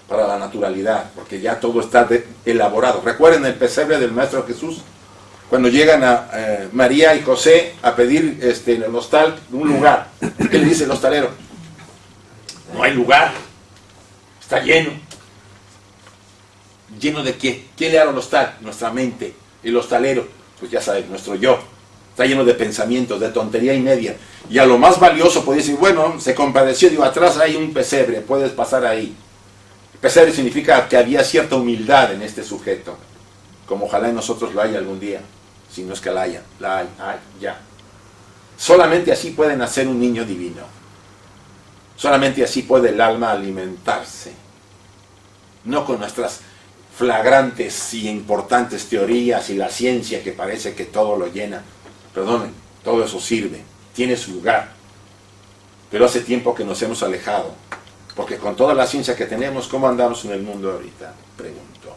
para la naturalidad, porque ya todo está elaborado. Recuerden el pesebre del Maestro Jesús, cuando llegan a María y José a pedir en el hostal un lugar. ¿Qué le dice el hostalero? No hay lugar, está lleno. ¿Lleno de qué? ¿Quién le hará el hostal? Nuestra mente. El hostalero, pues ya sabes, nuestro yo. Está lleno de pensamientos, de tontería y media. Y a lo más valioso podía decir, bueno, se compadeció, digo, atrás hay un pesebre, puedes pasar ahí. El pesebre significa que había cierta humildad en este sujeto, como ojalá en nosotros lo haya algún día, si no es que la hay, ya. Solamente así puede nacer un niño divino. Solamente así puede el alma alimentarse. No con nuestras flagrantes y importantes teorías y la ciencia que parece que todo lo llena. Perdonen, todo eso sirve, tiene su lugar. Pero hace tiempo que nos hemos alejado. Porque con toda la ciencia que tenemos, ¿cómo andamos en el mundo ahorita? Pregunto.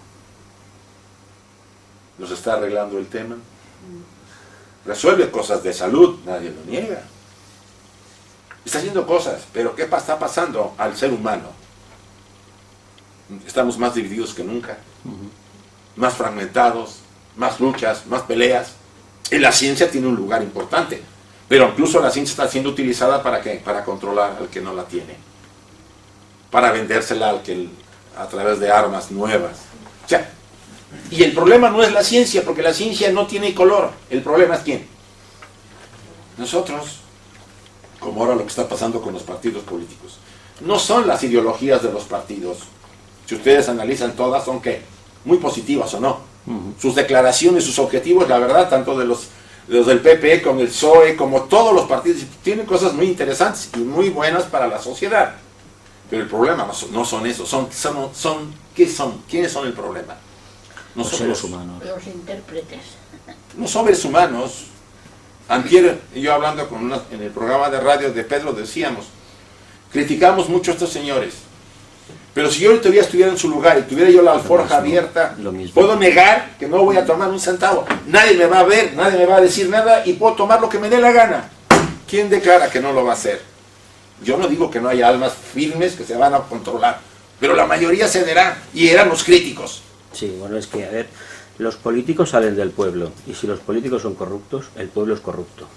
¿Nos está arreglando el tema? Resuelve cosas de salud, nadie lo niega. Está haciendo cosas, pero ¿qué está pasando al ser humano? Estamos más divididos que nunca, más fragmentados, más luchas, más peleas. Y la ciencia tiene un lugar importante, pero incluso la ciencia está siendo utilizada ¿para qué? Para controlar al que no la tiene, para vendérsela al que a través de armas nuevas. O sea, y el problema no es la ciencia, porque la ciencia no tiene color. El problema es ¿quién? Nosotros. Como ahora lo que está pasando con los partidos políticos. No son las ideologías de los partidos. Si ustedes analizan todas, son ¿qué? Muy positivas o no. Sus declaraciones, sus objetivos, la verdad, tanto de los del PP como el PSOE, como todos los partidos, tienen cosas muy interesantes y muy buenas para la sociedad. Pero el problema no son esos. ¿Qué son? ¿Quiénes son el problema? Los seres humanos. Los intérpretes. Los seres humanos. Antier, yo hablando en el programa de radio de Pedro, decíamos, criticamos mucho a estos señores, pero si yo todavía estuviera en su lugar y tuviera yo la alforja abierta, puedo negar que no voy a tomar un centavo. Nadie me va a ver, nadie me va a decir nada y puedo tomar lo que me dé la gana. ¿Quién declara que no lo va a hacer? Yo no digo que no haya almas firmes que se van a controlar, pero la mayoría cederá, y eran los críticos. Sí, bueno, es que, a ver, los políticos salen del pueblo, y si los políticos son corruptos, el pueblo es corrupto.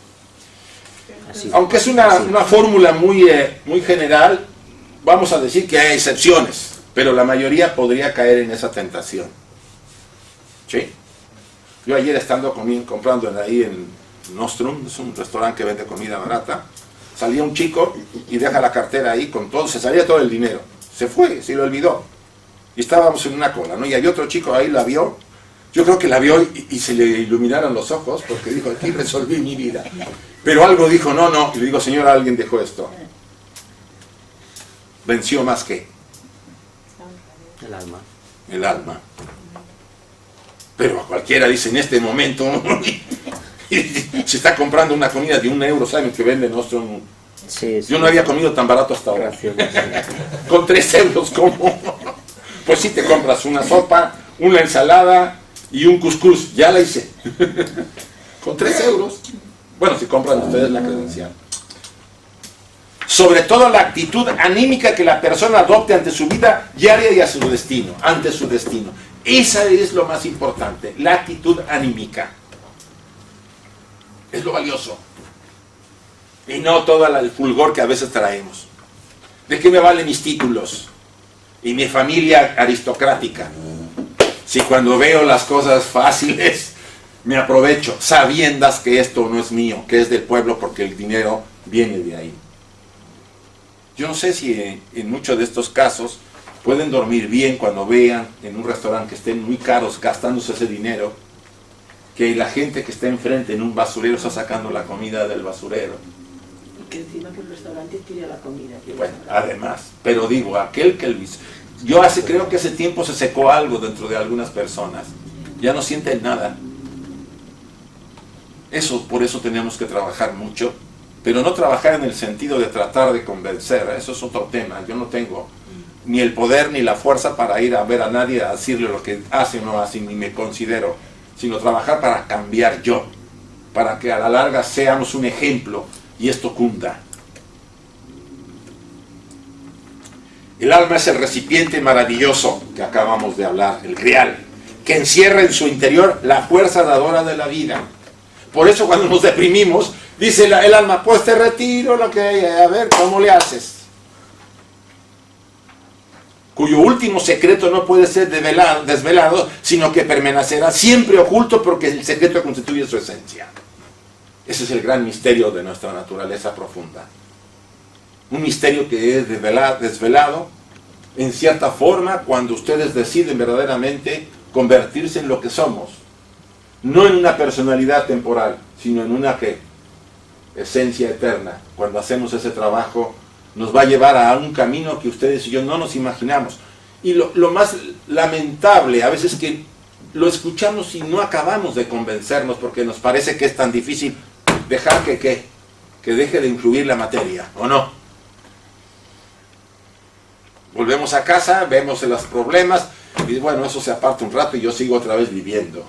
Así. Aunque es una fórmula muy general, vamos a decir que hay excepciones, pero la mayoría podría caer en esa tentación. ¿Sí? Yo ayer estando comprando ahí en Nostrum, es un restaurante que vende comida barata, salía un chico y deja la cartera ahí con todo, se salía todo el dinero. Se fue, se lo olvidó. Y estábamos en una cola, ¿no? Y había otro chico ahí, la vio. Yo creo que la vio y se le iluminaron los ojos porque dijo, aquí resolví mi vida. Pero algo dijo, no. Y le digo, señora, alguien dejó esto. Venció más que El alma. el alma. Pero a cualquiera dice en este momento, se está comprando una comida de €1, ¿saben que vende nuestro Sí, sí. Yo no había comido tan barato hasta ahora. Raciones, sí. Con 3 euros como. Pues sí, te compras una sopa, una ensalada y un cuscús. Ya la hice. Con 3 euros. Bueno, si compran ustedes la credencial. Sobre todo la actitud anímica que la persona adopte ante su vida diaria y a su destino, ante su destino. Esa es lo más importante, la actitud anímica. Es lo valioso. Y no todo el fulgor que a veces traemos. ¿De qué me valen mis títulos? Y mi familia aristocrática. Si cuando veo las cosas fáciles, me aprovecho, sabiendas que esto no es mío, que es del pueblo, porque el dinero viene de ahí. Yo no sé si en muchos de estos casos pueden dormir bien cuando vean en un restaurante que estén muy caros gastándose ese dinero, que la gente que está enfrente en un basurero está sacando la comida del basurero. Y que encima que el restaurante tire la comida. Y bueno, además, pero digo, aquel que creo que ese tiempo se secó algo dentro de algunas personas. Ya no sienten nada. Por eso tenemos que trabajar mucho, pero no trabajar en el sentido de tratar de convencer. Eso es otro tema. Yo no tengo ni el poder ni la fuerza para ir a ver a nadie a decirle lo que hace o no hace, ni me considero, sino trabajar para cambiar yo, para que a la larga seamos un ejemplo y esto cunda. El alma es el recipiente maravilloso que acabamos de hablar, el grial, que encierra en su interior la fuerza dadora de la vida. Por eso cuando nos deprimimos, dice el alma, pues te retiro lo que hay, a ver cómo le haces. Cuyo último secreto no puede ser desvelado, sino que permanecerá siempre oculto porque el secreto constituye su esencia. Ese es el gran misterio de nuestra naturaleza profunda. Un misterio que es desvelado en cierta forma cuando ustedes deciden verdaderamente convertirse en lo que somos. No en una personalidad temporal, sino en una esencia eterna. Cuando hacemos ese trabajo, nos va a llevar a un camino que ustedes y yo no nos imaginamos. Y lo más lamentable a veces es que lo escuchamos y no acabamos de convencernos porque nos parece que es tan difícil dejar que deje de influir la materia, ¿o no? Volvemos a casa, vemos los problemas y bueno, eso se aparta un rato y yo sigo otra vez viviendo.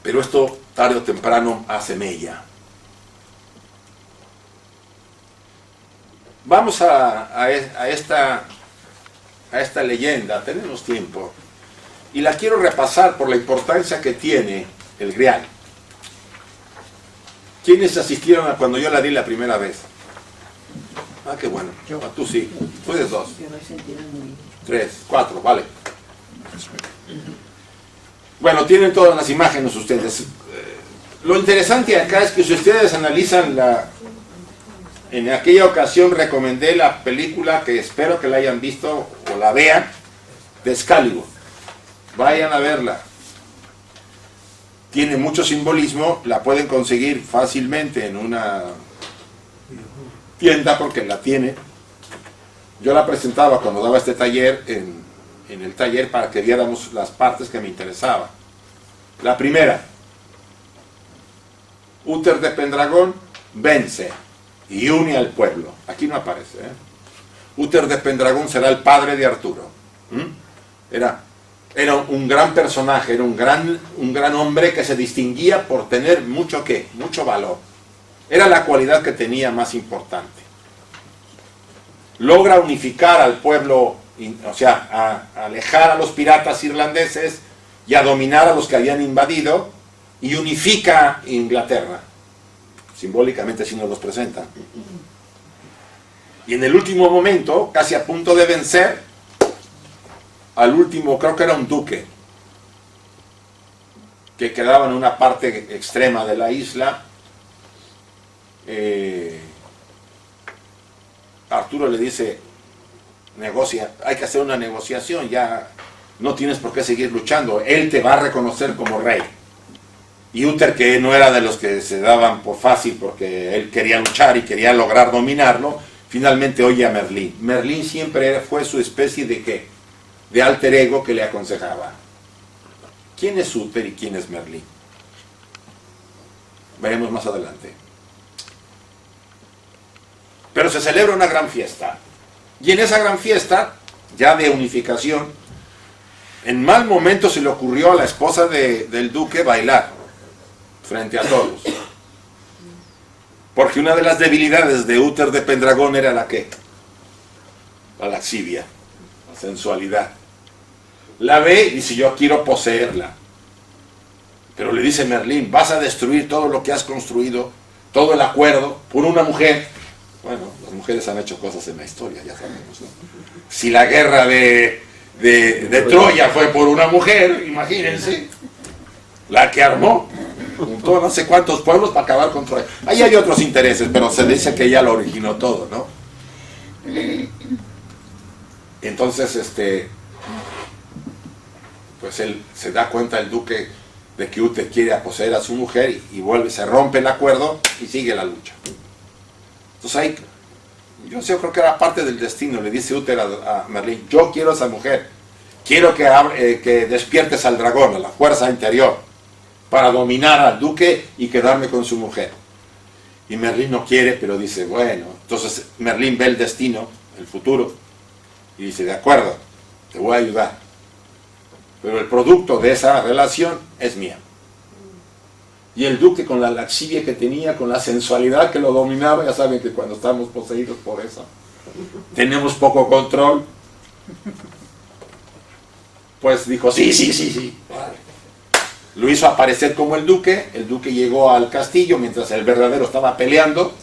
Pero esto tarde o temprano hace mella. Vamos a esta leyenda, tenemos tiempo, y la quiero repasar por la importancia que tiene el grial. ¿Quiénes asistieron a cuando yo la di la primera vez? Ah, qué bueno. Yo. Tú sí. Tú eres 2. 3, 4, vale. Bueno, tienen todas las imágenes ustedes. Lo interesante acá es que si ustedes analizan en aquella ocasión recomendé la película que espero que la hayan visto o la vean, de Excalibur. Vayan a verla. Tiene mucho simbolismo, la pueden conseguir fácilmente en una tienda porque la tiene. Yo la presentaba cuando daba este taller en el taller para que viéramos las partes que me interesaban. La primera, Uther de Pendragón vence y une al pueblo. Aquí no aparece, ¿eh? Uther de Pendragón será el padre de Arturo. Era un gran personaje, era un gran hombre que se distinguía por tener mucho valor. Era la cualidad que tenía más importante. Logra unificar al pueblo, o sea, a alejar a los piratas irlandeses y a dominar a los que habían invadido, y unifica Inglaterra. Simbólicamente así nos los presentan. Y en el último momento, casi a punto de vencer, al último, creo que era un duque, que quedaba en una parte extrema de la isla, Arturo le dice, negocia, hay que hacer una negociación, ya no tienes por qué seguir luchando, él te va a reconocer como rey. Y Uther, que no era de los que se daban por fácil porque él quería luchar y quería lograr dominarlo, finalmente oye a Merlín. Merlín siempre fue su especie de alter ego que le aconsejaba. ¿Quién es Uther y quién es Merlín? Veremos más adelante. Pero se celebra una gran fiesta. Y en esa gran fiesta, ya de unificación, en mal momento se le ocurrió a la esposa del duque bailar frente a todos. Porque una de las debilidades de Uther de Pendragón era la ¿qué? La lascivia, la sensualidad. La ve y dice, yo quiero poseerla. Pero le dice Merlín, vas a destruir todo lo que has construido, todo el acuerdo, por una mujer. Bueno, las mujeres han hecho cosas en la historia, ya sabemos, ¿no? Si la guerra de Troya fue por una mujer, imagínense, la que armó, juntó no sé cuántos pueblos para acabar con Troya. Ahí hay otros intereses, pero se dice que ella lo originó todo, ¿no? Entonces, pues él se da cuenta, el duque, de que Uther quiere poseer a su mujer y vuelve, se rompe el acuerdo y sigue la lucha. Entonces ahí, yo creo que era parte del destino. Le dice Uther a Merlín, yo quiero a esa mujer, quiero que despiertes al dragón, a la fuerza interior, para dominar al duque y quedarme con su mujer. Y Merlín no quiere, pero dice, bueno, entonces Merlín ve el destino, el futuro, y dice, de acuerdo, te voy a ayudar, pero el producto de esa relación es mía. Y el duque, con la laxivia que tenía, con la sensualidad que lo dominaba, ya saben que cuando estamos poseídos por eso, tenemos poco control, pues dijo, sí, vale. Lo hizo aparecer como el duque llegó al castillo mientras el verdadero estaba peleando,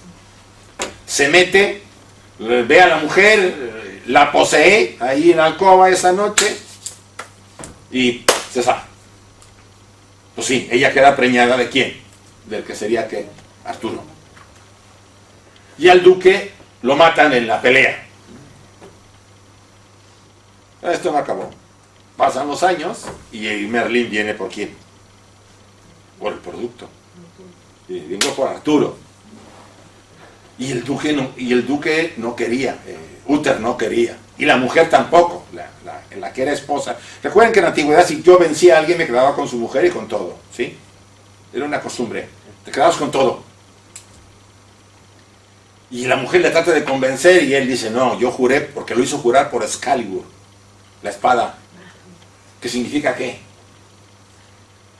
se mete, ve a la mujer, la posee ahí en la alcoba esa noche y se sale. Pues sí, ella queda preñada ¿de quién? Del que sería ¿qué? Arturo. Y al duque lo matan en la pelea. Esto no acabó. Pasan los años y Merlín viene ¿por quién? Por el producto. Vino por Arturo. Y el duque no quería, Uther no quería. Y la mujer tampoco, la que era esposa. Recuerden que en la antigüedad, si yo vencía a alguien, me quedaba con su mujer y con todo, ¿sí? Era una costumbre. Te quedabas con todo. Y la mujer le trata de convencer y él dice, no, yo juré, porque lo hizo jurar por Excalibur, la espada. ¿Qué significa qué?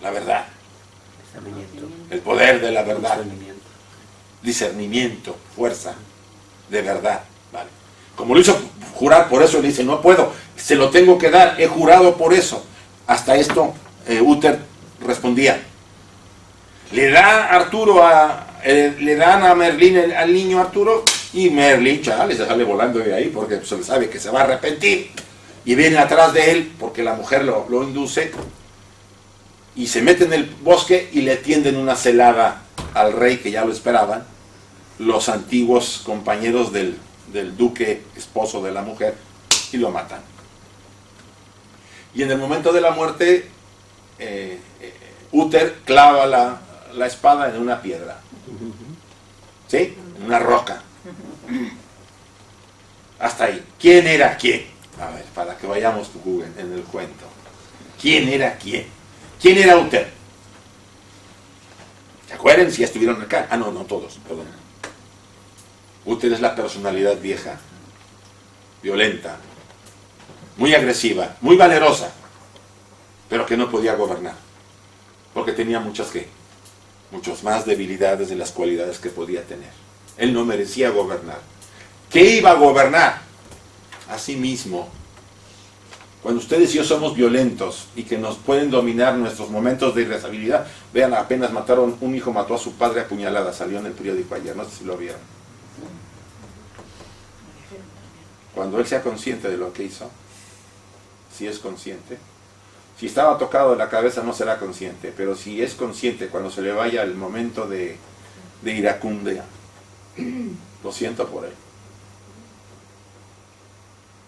La verdad. El poder de la verdad. Discernimiento, fuerza, de verdad. Vale. Como lo hizo jurar por eso, le dice, no puedo, se lo tengo que dar, he jurado por eso. Hasta esto, Uther respondía. Le da Arturo le dan a Merlín al niño Arturo, y Merlín, chale, se sale volando de ahí, porque se sabe que se va a arrepentir, y viene atrás de él, porque la mujer lo induce, y se mete en el bosque, y le tienden una celada al rey, que ya lo esperaban, los antiguos compañeros del duque, esposo de la mujer, y lo matan. Y en el momento de la muerte, Uther clava la espada en una piedra, ¿sí? En una roca. Hasta ahí. ¿Quién era quién? A ver, para que vayamos en el cuento. ¿Quién era quién? ¿Quién era Uther? ¿Se acuerdan si ya estuvieron acá? Ah, no todos, perdón. Uther es la personalidad vieja, violenta, muy agresiva, muy valerosa, pero que no podía gobernar, porque tenía muchas más debilidades de las cualidades que podía tener. Él no merecía gobernar. ¿Qué iba a gobernar? A sí mismo. Cuando ustedes y yo somos violentos y que nos pueden dominar nuestros momentos de irritabilidad, vean, apenas mataron, un hijo mató a su padre a puñaladas, salió en el periódico ayer, no sé si lo vieron. Cuando él sea consciente de lo que hizo, si es consciente, si estaba tocado de la cabeza no será consciente, pero si es consciente cuando se le vaya el momento de iracundia, lo siento por él.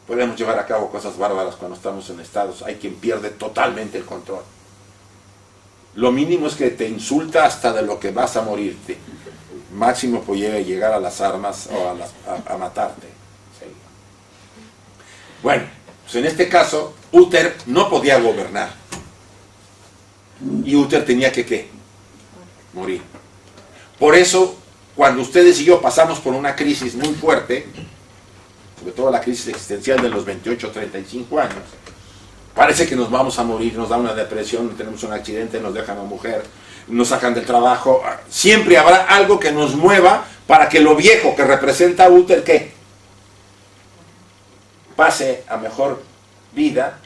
Podemos llevar a cabo cosas bárbaras cuando estamos en estados. Hay quien pierde totalmente el control. Lo mínimo es que te insulta hasta de lo que vas a morirte. Máximo puede llegar a las armas o a matarte. ¿Sí? Bueno, pues en este caso, Uther no podía gobernar. Y Uther tenía que, ¿qué? Morir. Por eso, cuando ustedes y yo pasamos por una crisis muy fuerte, sobre todo la crisis existencial de los 28, 35 años, parece que nos vamos a morir, nos da una depresión, tenemos un accidente, nos dejan a mujer, nos sacan del trabajo. Siempre habrá algo que nos mueva para que lo viejo que representa Uther, ¿qué? Pase a mejor vida,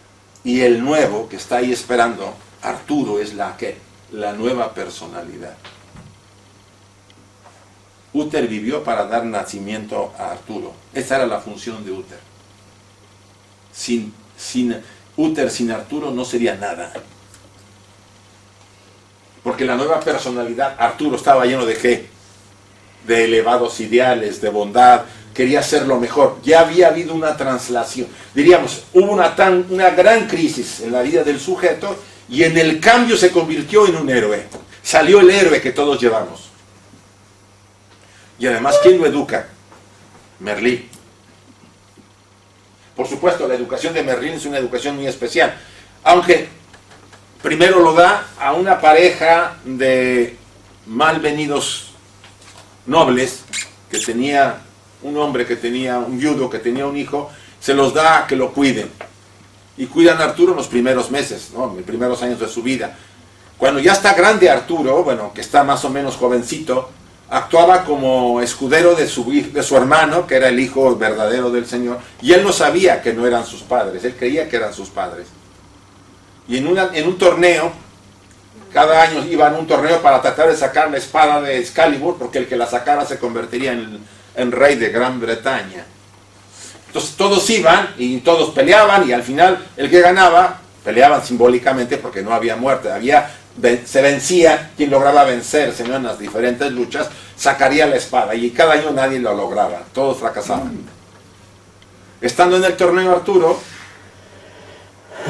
y el nuevo que está ahí esperando, Arturo, es la nueva personalidad. Uther vivió para dar nacimiento a Arturo. Esa era la función de Uther. Sin Uther, sin Arturo, no sería nada. Porque la nueva personalidad, Arturo, estaba lleno de ¿qué? De elevados ideales, de bondad, quería ser lo mejor. Ya había habido una translación. Diríamos, hubo una gran crisis en la vida del sujeto, y en el cambio se convirtió en un héroe. Salió el héroe que todos llevamos. Y además, ¿quién lo educa? Merlín. Por supuesto, la educación de Merlín es una educación muy especial. Aunque primero lo da a una pareja de malvenidos nobles, que tenía un hombre que tenía un viudo, que tenía un hijo, se los da a que lo cuiden. Y cuidan a Arturo en los primeros meses, ¿no? En los primeros años de su vida. Cuando ya está grande Arturo, bueno, que está más o menos jovencito, actuaba como escudero de su hermano, que era el hijo verdadero del Señor, y él no sabía que no eran sus padres, él creía que eran sus padres. Y en un torneo, cada año iban a un torneo para tratar de sacar la espada de Excalibur, porque el que la sacara se convertiría en rey de Gran Bretaña. Entonces todos iban y todos peleaban, y al final el que ganaba, peleaban simbólicamente porque no había muerte, se vencía, quien lograba vencerse, ¿no? En las diferentes luchas, sacaría la espada, y cada año nadie lo lograba, todos fracasaban. Estando en el torneo Arturo,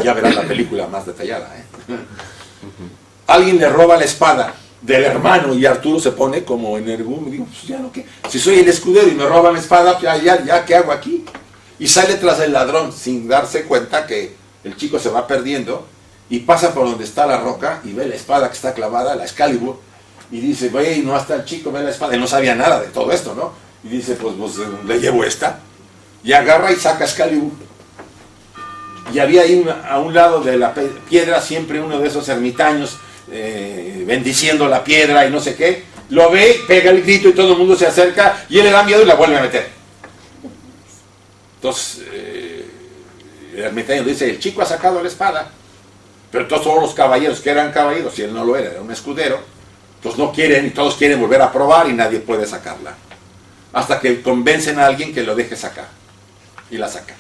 ya verán la película más detallada, alguien le roba la espada del hermano, y Arturo se pone como energúmeno, digo, pues ya no, ¿qué? Si soy el escudero y me roban la espada, ya, ¿qué hago aquí? Y sale tras el ladrón, sin darse cuenta que el chico se va perdiendo, y pasa por donde está la roca, y ve la espada que está clavada, la Excalibur, y dice, güey, no está el chico, ve la espada, y no sabía nada de todo esto, ¿no? Y dice, pues le llevo esta, y agarra y saca Excalibur. Y había ahí a un lado de la piedra siempre uno de esos ermitaños, bendiciendo la piedra y no sé qué. Lo ve, pega el grito y todo el mundo se acerca, y él le da miedo y la vuelve a meter. Entonces el ermitaño dice, el chico ha sacado la espada, pero todos los caballeros que eran caballeros, y él no lo era un escudero, entonces no quieren, y todos quieren volver a probar, y nadie puede sacarla, hasta que convencen a alguien que lo deje sacar, y la saca.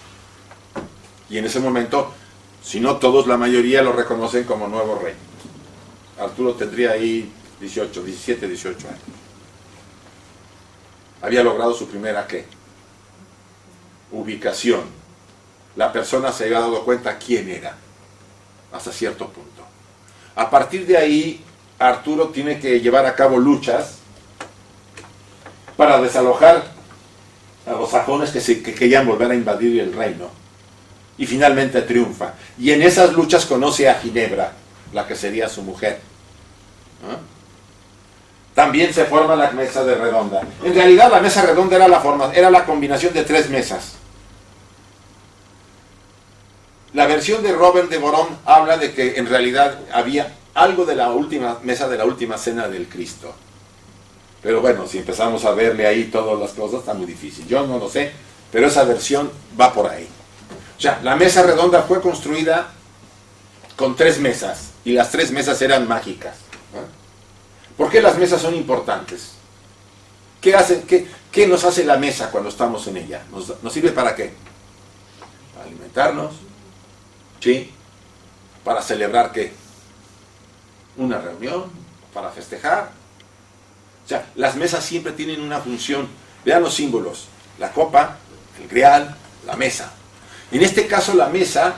Y en ese momento, si no todos, la mayoría lo reconocen como nuevo rey. Arturo tendría ahí 17, 18 años. Había logrado su primera, ¿qué? Ubicación. La persona se había dado cuenta quién era, hasta cierto punto. A partir de ahí, Arturo tiene que llevar a cabo luchas para desalojar a los sajones que querían volver a invadir el reino. Y finalmente triunfa. Y en esas luchas conoce a Ginebra, la que sería su mujer. También se forma la mesa de redonda. En realidad la mesa redonda era la combinación de 3 mesas. La versión de Robert de Boron habla de que en realidad había algo de la última mesa de la última cena del Cristo. Pero bueno, si empezamos a verle ahí todas las cosas, está muy difícil. Yo no lo sé, pero esa versión va por ahí. O sea, la mesa redonda fue construida con 3 mesas, y las 3 mesas eran mágicas. ¿Por qué las mesas son importantes? ¿Qué nos hace la mesa cuando estamos en ella? ¿Nos sirve para qué? Para alimentarnos, ¿sí? Para celebrar ¿qué? Una reunión, para festejar. O sea, las mesas siempre tienen una función. Vean los símbolos: la copa, el grial, la mesa. En este caso la mesa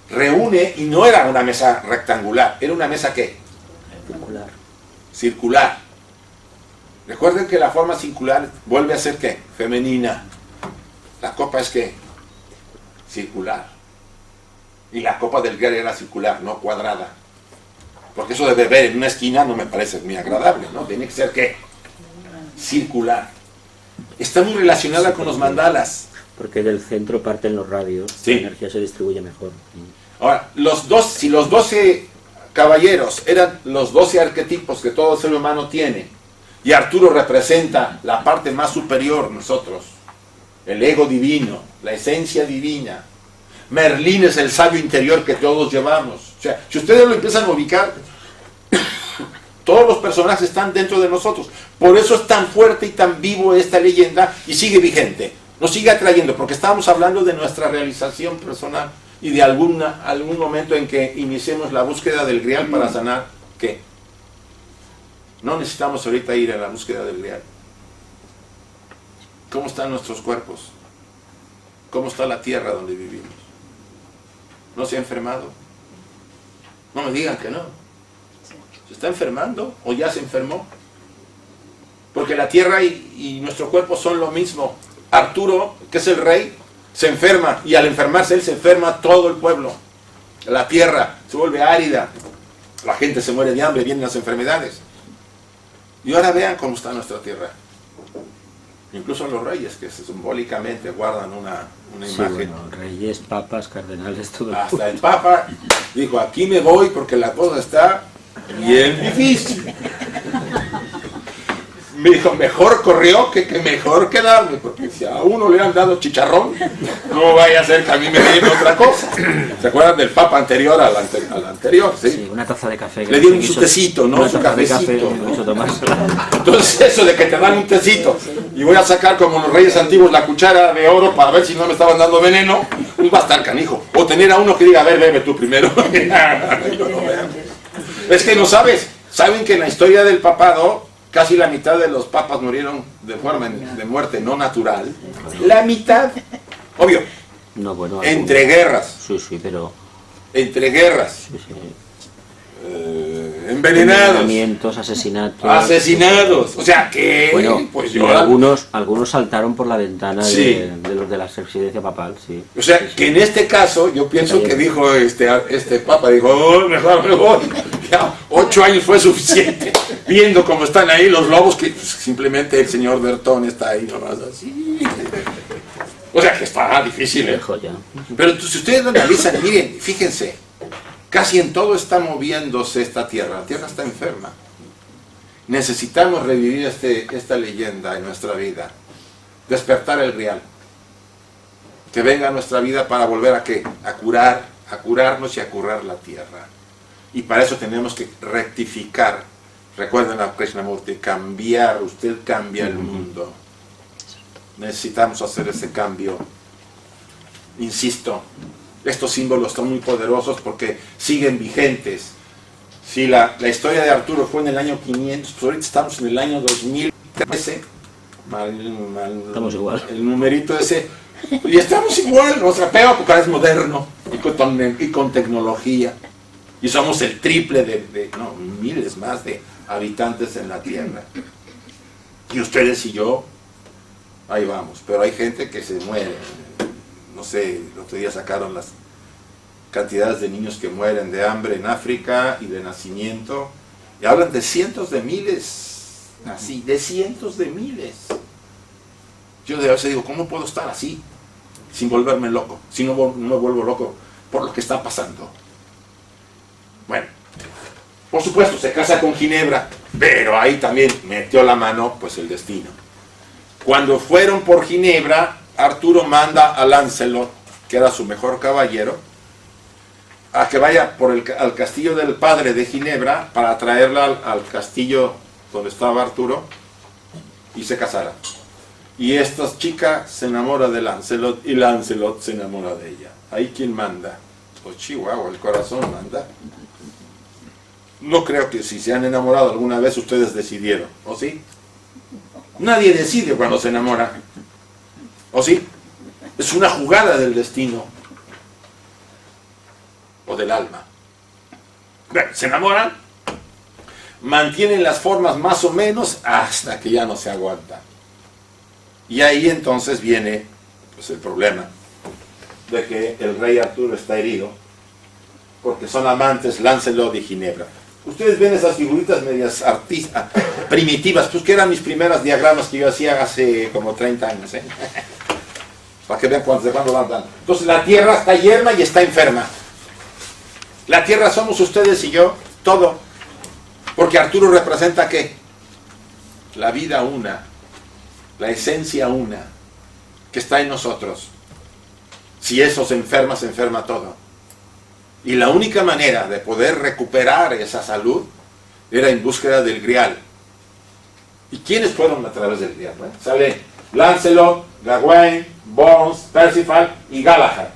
reúne, y no era una mesa rectangular, era una mesa ¿qué? Circular. Recuerden que la forma circular vuelve a ser ¿qué? Femenina. La copa es ¿qué? Circular. Y la copa del grial era circular, no cuadrada. Porque eso de beber en una esquina no me parece muy agradable, ¿no? Tiene que ser ¿qué? circular. Está muy relacionada con los mandalas. Porque del centro parten los radios, Sí. la energía se distribuye mejor. Ahora, si los 12 caballeros eran los 12 arquetipos que todo ser humano tiene, y Arturo representa la parte más superior, nosotros, el ego divino, la esencia divina, Merlín es el sabio interior que todos llevamos. O sea, si ustedes lo empiezan a ubicar, todos los personajes están dentro de nosotros. Por eso es tan fuerte y tan vivo esta leyenda y sigue vigente. Nos sigue atrayendo, porque estábamos hablando de nuestra realización personal y de algún momento en que iniciemos la búsqueda del Grial para sanar. ¿Qué? No necesitamos ahorita ir a la búsqueda del Grial. ¿Cómo están nuestros cuerpos? ¿Cómo está la tierra donde vivimos? ¿No se ha enfermado? No me digan que no. ¿Se está enfermando o ya se enfermó? Porque la tierra y nuestro cuerpo son lo mismo. Arturo, que es el rey, se enferma, y al enfermarse él se enferma todo el pueblo. La tierra se vuelve árida, la gente se muere de hambre, vienen las enfermedades. Y ahora vean cómo está nuestra tierra. Incluso los reyes, que simbólicamente guardan una Sí, imagen. bueno, reyes, papas, cardenales, todo el Hasta el Papa dijo, aquí me voy porque la cosa está bien difícil. Me dijo, mejor corrió que mejor quedarme, porque si a uno le han dado chicharrón, no vaya a ser que a mí me den otra cosa. ¿Se acuerdan del Papa anterior al anterior? Sí. Sí, una taza de café. Le dieron su tecito, ¿no? Una Su taza de cafecito. café, no quiso tomársela. Entonces eso de que te dan un tecito y voy a sacar como los reyes antiguos la cuchara de oro para ver si no me estaban dando veneno, pues va a estar canijo. O tener a uno que diga, a ver, bebe tú primero. Yo no veo. Es que no sabes. Saben que en la historia del papado casi la mitad de los papas murieron de muerte no natural. La mitad. Obvio. No, bueno, Entre guerras. Sí, sí, pero... Entre guerras. Sí, sí. Envenenados. Envenenamientos, asesinatos... Asesinados. O sea que... Bueno, pues y yo... algunos saltaron por la ventana Sí. de los de la residencia papal, sí. O sea, Sí, sí. que en este caso, yo pienso que dijo este papa, dijo, oh, mejor me voy. Ya, 8 años fue suficiente. Viendo cómo están ahí los lobos, que pues, simplemente el señor Bertón está ahí nomás así. O sea, que está difícil, ¿eh? Dejo ya. Pero si ustedes lo analizan, miren, fíjense, casi en todo está moviéndose esta tierra. La tierra está enferma. Necesitamos revivir esta leyenda en nuestra vida. Despertar el Grial. Que venga a nuestra vida para volver a ¿qué? A curarnos y a curar la tierra. Y para eso tenemos que rectificar. Recuerden a Krishnamurti, cambiar. Usted cambia el mundo. Necesitamos hacer ese cambio. Insisto, estos símbolos son muy poderosos porque siguen vigentes. Si la historia de Arturo fue en el año 500, pues ahorita estamos en el año 2013. Estamos igual. El numerito ese. Y estamos igual, o sea, pero porque es moderno y con tecnología. Y somos el triple no, miles más de habitantes en la Tierra. Y ustedes y yo, ahí vamos. Pero hay gente que se muere. No sé, el otro día sacaron las cantidades de niños que mueren de hambre en África y de nacimiento. Y hablan de cientos de miles. Así, de cientos de miles. Yo de veces digo, ¿cómo puedo estar así? Sin volverme loco. Si no me vuelvo loco por lo que está pasando. Bueno, por supuesto, se casa con Ginebra, pero ahí también metió la mano, pues el destino. Cuando fueron por Ginebra, Arturo manda a Lancelot, que era su mejor caballero, a que vaya al castillo del padre de Ginebra para traerla al castillo donde estaba Arturo y se casara. Y esta chica se enamora de Lancelot y Lancelot se enamora de ella. Ahí quién manda. Pues Chihuahua, el corazón manda. No creo que si se han enamorado alguna vez ustedes decidieron, ¿o sí? Nadie decide cuando se enamora, ¿o sí? Es una jugada del destino o del alma. Bueno, se enamoran, mantienen las formas más o menos hasta que ya no se aguanta. Y ahí entonces viene pues, el problema de que el rey Arturo está herido porque son amantes Lancelot y Ginebra. Ustedes ven esas figuritas medias primitivas, pues que eran mis primeros diagramas que yo hacía hace como 30 años, ¿eh? Para que vean de cuándo van dando. Entonces la Tierra está yerma y está enferma. La Tierra somos ustedes y yo, todo. Porque Arturo representa ¿qué? La vida una, la esencia una, que está en nosotros. Si eso se enferma todo. Y la única manera de poder recuperar esa salud era en búsqueda del Grial. ¿Y quiénes fueron a través del Grial? ¿Eh? Sale Lancelot, Gawain, Bones, Percival y Galahad.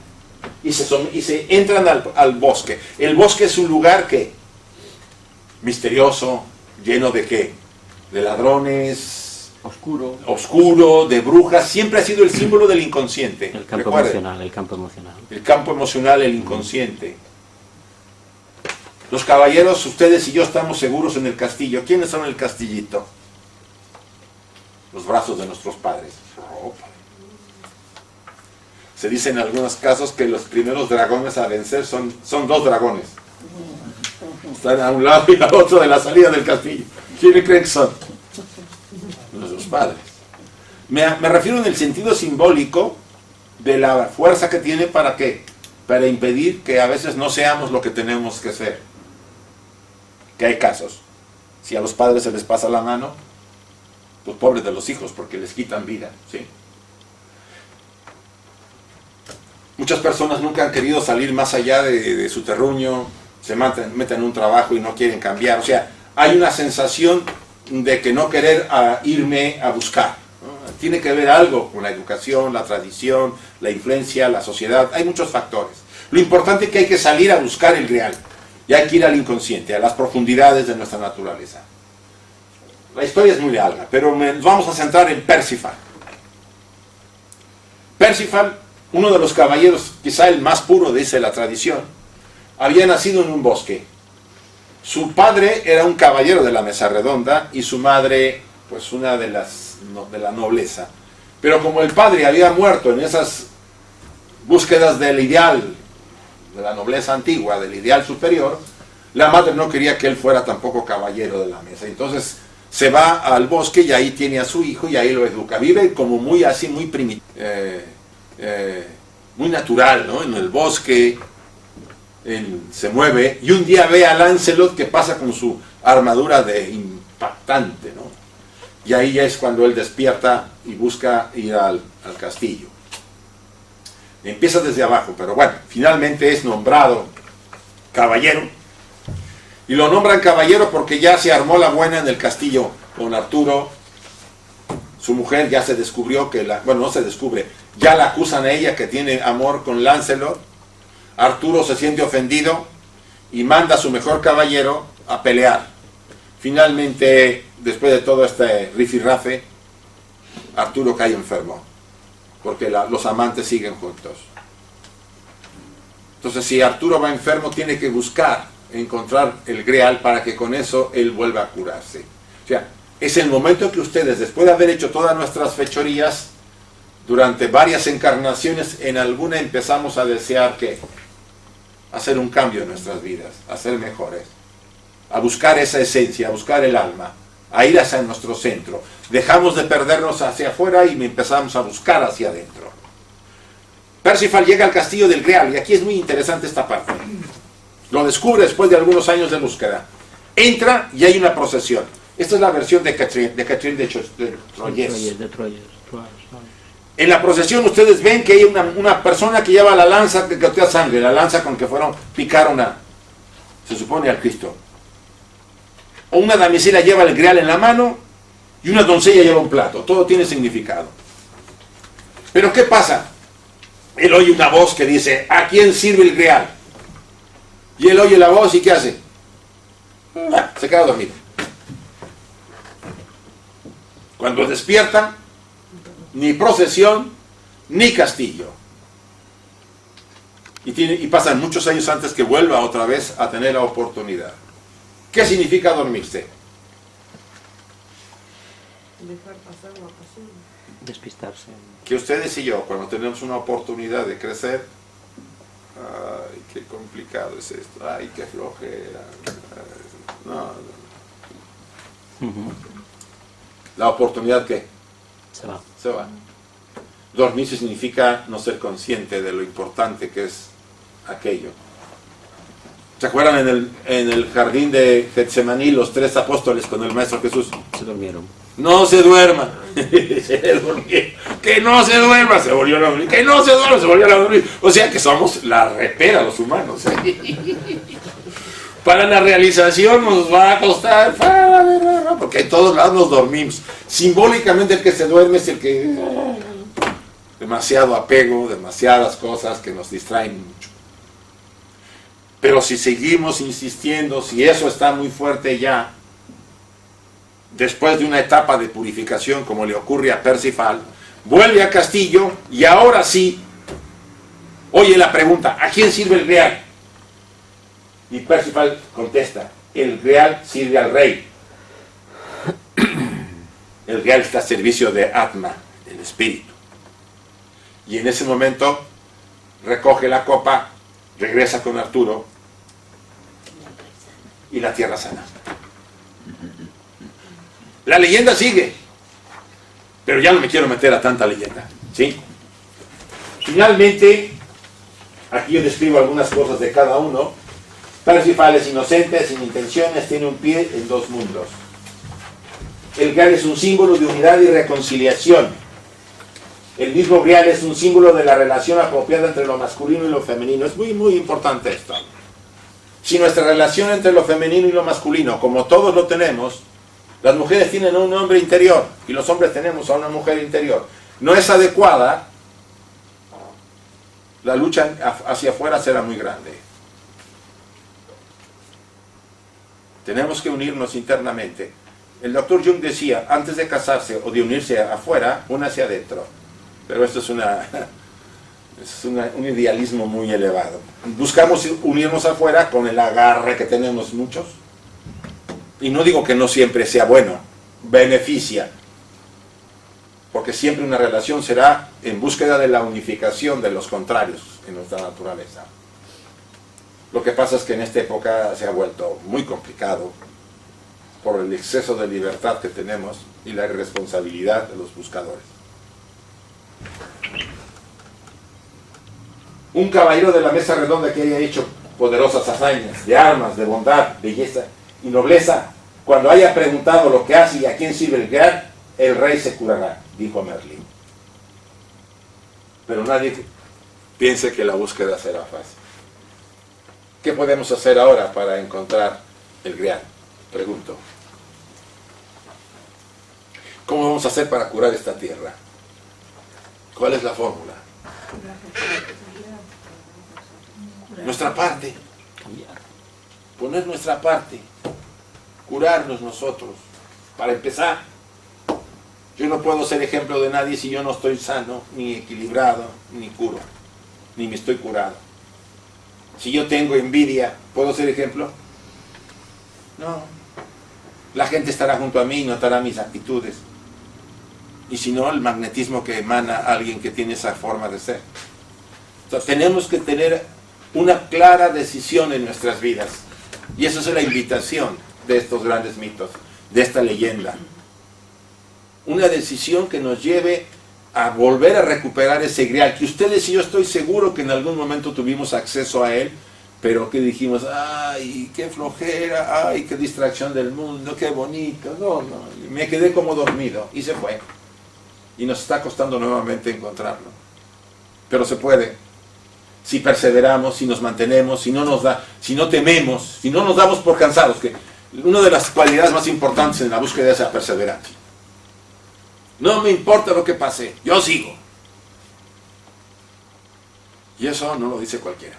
Y se entran al bosque. El bosque es un lugar que misterioso, lleno de ¿qué? De ladrones, oscuro, de brujas. Siempre ha sido el símbolo del inconsciente. El campo Recuerden, emocional, el campo emocional. el campo emocional, el inconsciente. Los caballeros, ustedes y yo estamos seguros en el castillo. ¿Quiénes son el castillito? Los brazos de nuestros padres. Se dice en algunos casos que los primeros dragones a vencer son 2 dragones. Están a un lado y al otro de la salida del castillo. ¿Quiénes creen que son? Nuestros padres. Me refiero en el sentido simbólico de la fuerza que tiene para ¿qué? Para impedir que a veces no seamos lo que tenemos que ser. Que hay casos. Si a los padres se les pasa la mano, pues pobres de los hijos, porque les quitan vida, ¿sí? Muchas personas nunca han querido salir más allá de su terruño, se meten en un trabajo y no quieren cambiar. O sea, hay una sensación de que no querer irme a buscar, ¿no? Tiene que ver algo con la educación, la tradición, la influencia, la sociedad. Hay muchos factores. Lo importante es que hay que salir a buscar el Grial. Y hay que ir al inconsciente, a las profundidades de nuestra naturaleza. La historia es muy larga, pero nos vamos a centrar en Percival. Percival, uno de los caballeros, quizá el más puro, dice la tradición, había nacido en un bosque. Su padre era un caballero de la mesa redonda y su madre, pues una de la nobleza. Pero como el padre había muerto en esas búsquedas del ideal, de la nobleza antigua, del ideal superior, la madre no quería que él fuera tampoco caballero de la mesa. Entonces se va al bosque y ahí tiene a su hijo y ahí lo educa. Vive como muy así, muy primitivo, muy natural, ¿no? En el bosque, se mueve y un día ve a Lancelot que pasa con su armadura de impactante, ¿no? Y ahí ya es cuando él despierta y busca ir al castillo. Empieza desde abajo, pero bueno, finalmente es nombrado caballero. Y lo nombran caballero porque ya se armó la buena en el castillo con Arturo. Su mujer ya se descubrió bueno, no se descubre, ya la acusan a ella que tiene amor con Lancelot. Arturo se siente ofendido y manda a su mejor caballero a pelear. Finalmente, después de todo este rifirrafe, Arturo cae enfermo, porque los amantes siguen juntos. Entonces, si Arturo va enfermo, tiene que encontrar el Grial para que con eso él vuelva a curarse. O sea, es el momento que ustedes, después de haber hecho todas nuestras fechorías, durante varias encarnaciones, en alguna empezamos a desear que hacer un cambio en nuestras vidas, a ser mejores, a buscar esa esencia, a buscar el alma, a ir hacia nuestro centro. Dejamos de perdernos hacia afuera y empezamos a buscar hacia adentro. Percival llega al castillo del Grial y aquí es muy interesante esta parte. Lo descubre después de algunos años de búsqueda. Entra y hay una procesión. Esta es la versión de Catherine de Troyes. De Troyes. En la procesión ustedes ven que hay una persona que lleva la lanza que gotea sangre, la lanza con que picaron se supone al Cristo. O una damisela lleva el Grial en la mano y una doncella lleva un plato. Todo tiene significado. Pero ¿qué pasa? Él oye una voz que dice, ¿a quién sirve el Grial? Y él oye la voz y ¿qué hace? Se queda dormido. Cuando despierta, ni procesión, ni castillo. Y pasan muchos años antes que vuelva otra vez a tener la oportunidad. ¿Qué significa dormirse? Dejar pasar la ocasión. Despistarse. Que ustedes y yo, cuando tenemos una oportunidad de crecer, ay, qué complicado es esto, ay, qué flojera, La oportunidad, ¿qué? Se va. Se va. Dormirse significa no ser consciente de lo importante que es aquello. ¿Se acuerdan en el jardín de Getsemaní los 3 apóstoles con el Maestro Jesús? Se durmieron. No se duerma. Se durmieron. Que no se duerma, se volvió a dormir. Que no se duerma, se volvió a dormir. O sea que somos la repera los humanos. Para la realización nos va a costar, porque en todos lados nos dormimos. Simbólicamente el que se duerme es el que... demasiado apego, demasiadas cosas que nos distraen mucho. Pero si seguimos insistiendo, si eso está muy fuerte ya, después de una etapa de purificación como le ocurre a Percival, vuelve a Castillo y ahora sí oye la pregunta: ¿a quién sirve el Grial? Y Percival contesta: el Grial sirve al rey. El Grial está a servicio de Atma, el espíritu. Y en ese momento recoge la copa, regresa con Arturo y la tierra sana. La leyenda sigue, pero ya no me quiero meter a tanta leyenda, ¿sí? Finalmente, aquí yo describo algunas cosas de cada uno. Percival es inocente, sin intenciones, tiene un pie en 2 mundos. El Grial es un símbolo de unidad y reconciliación. El mismo Grial es un símbolo de la relación apropiada entre lo masculino y lo femenino. Es muy, muy importante esto. Si nuestra relación entre lo femenino y lo masculino, como todos lo tenemos, las mujeres tienen a un hombre interior y los hombres tenemos a una mujer interior, no es adecuada, la lucha hacia afuera será muy grande. Tenemos que unirnos internamente. El doctor Jung decía, antes de casarse o de unirse afuera, únase adentro. Pero esto es un idealismo muy elevado. Buscamos unirnos afuera con el agarre que tenemos muchos. Y no digo que no siempre sea bueno, beneficia. Porque siempre una relación será en búsqueda de la unificación de los contrarios en nuestra naturaleza. Lo que pasa es que en esta época se ha vuelto muy complicado por el exceso de libertad que tenemos y la irresponsabilidad de los buscadores. Un caballero de la mesa redonda que haya hecho poderosas hazañas de armas, de bondad, belleza y nobleza, cuando haya preguntado lo que hace y a quién sirve el Grial, el rey se curará, dijo Merlín. Pero nadie piense que la búsqueda será fácil. ¿Qué podemos hacer ahora para encontrar el Grial? Pregunto. ¿Cómo vamos a hacer para curar esta tierra? ¿Cuál es la fórmula? Nuestra parte. Poner nuestra parte. Curarnos nosotros. Para empezar, yo no puedo ser ejemplo de nadie si yo no estoy sano, ni equilibrado, ni curo, ni me estoy curado. Si yo tengo envidia, ¿puedo ser ejemplo? No. La gente estará junto a mí y notará mis actitudes. Y si no, el magnetismo que emana alguien que tiene esa forma de ser. Entonces, tenemos que tener una clara decisión en nuestras vidas. Y esa es la invitación de estos grandes mitos, de esta leyenda. Una decisión que nos lleve a volver a recuperar ese Grial, que ustedes y yo estoy seguro que en algún momento tuvimos acceso a él, pero que dijimos, ay, qué flojera, ay, qué distracción del mundo, qué bonito, no, me quedé como dormido, y se fue. Y nos está costando nuevamente encontrarlo. Pero se puede. Si perseveramos, si nos mantenemos, si no tememos, si no nos damos por cansados, que una de las cualidades más importantes en la búsqueda es la perseverancia. No me importa lo que pase, yo sigo. Y eso no lo dice cualquiera.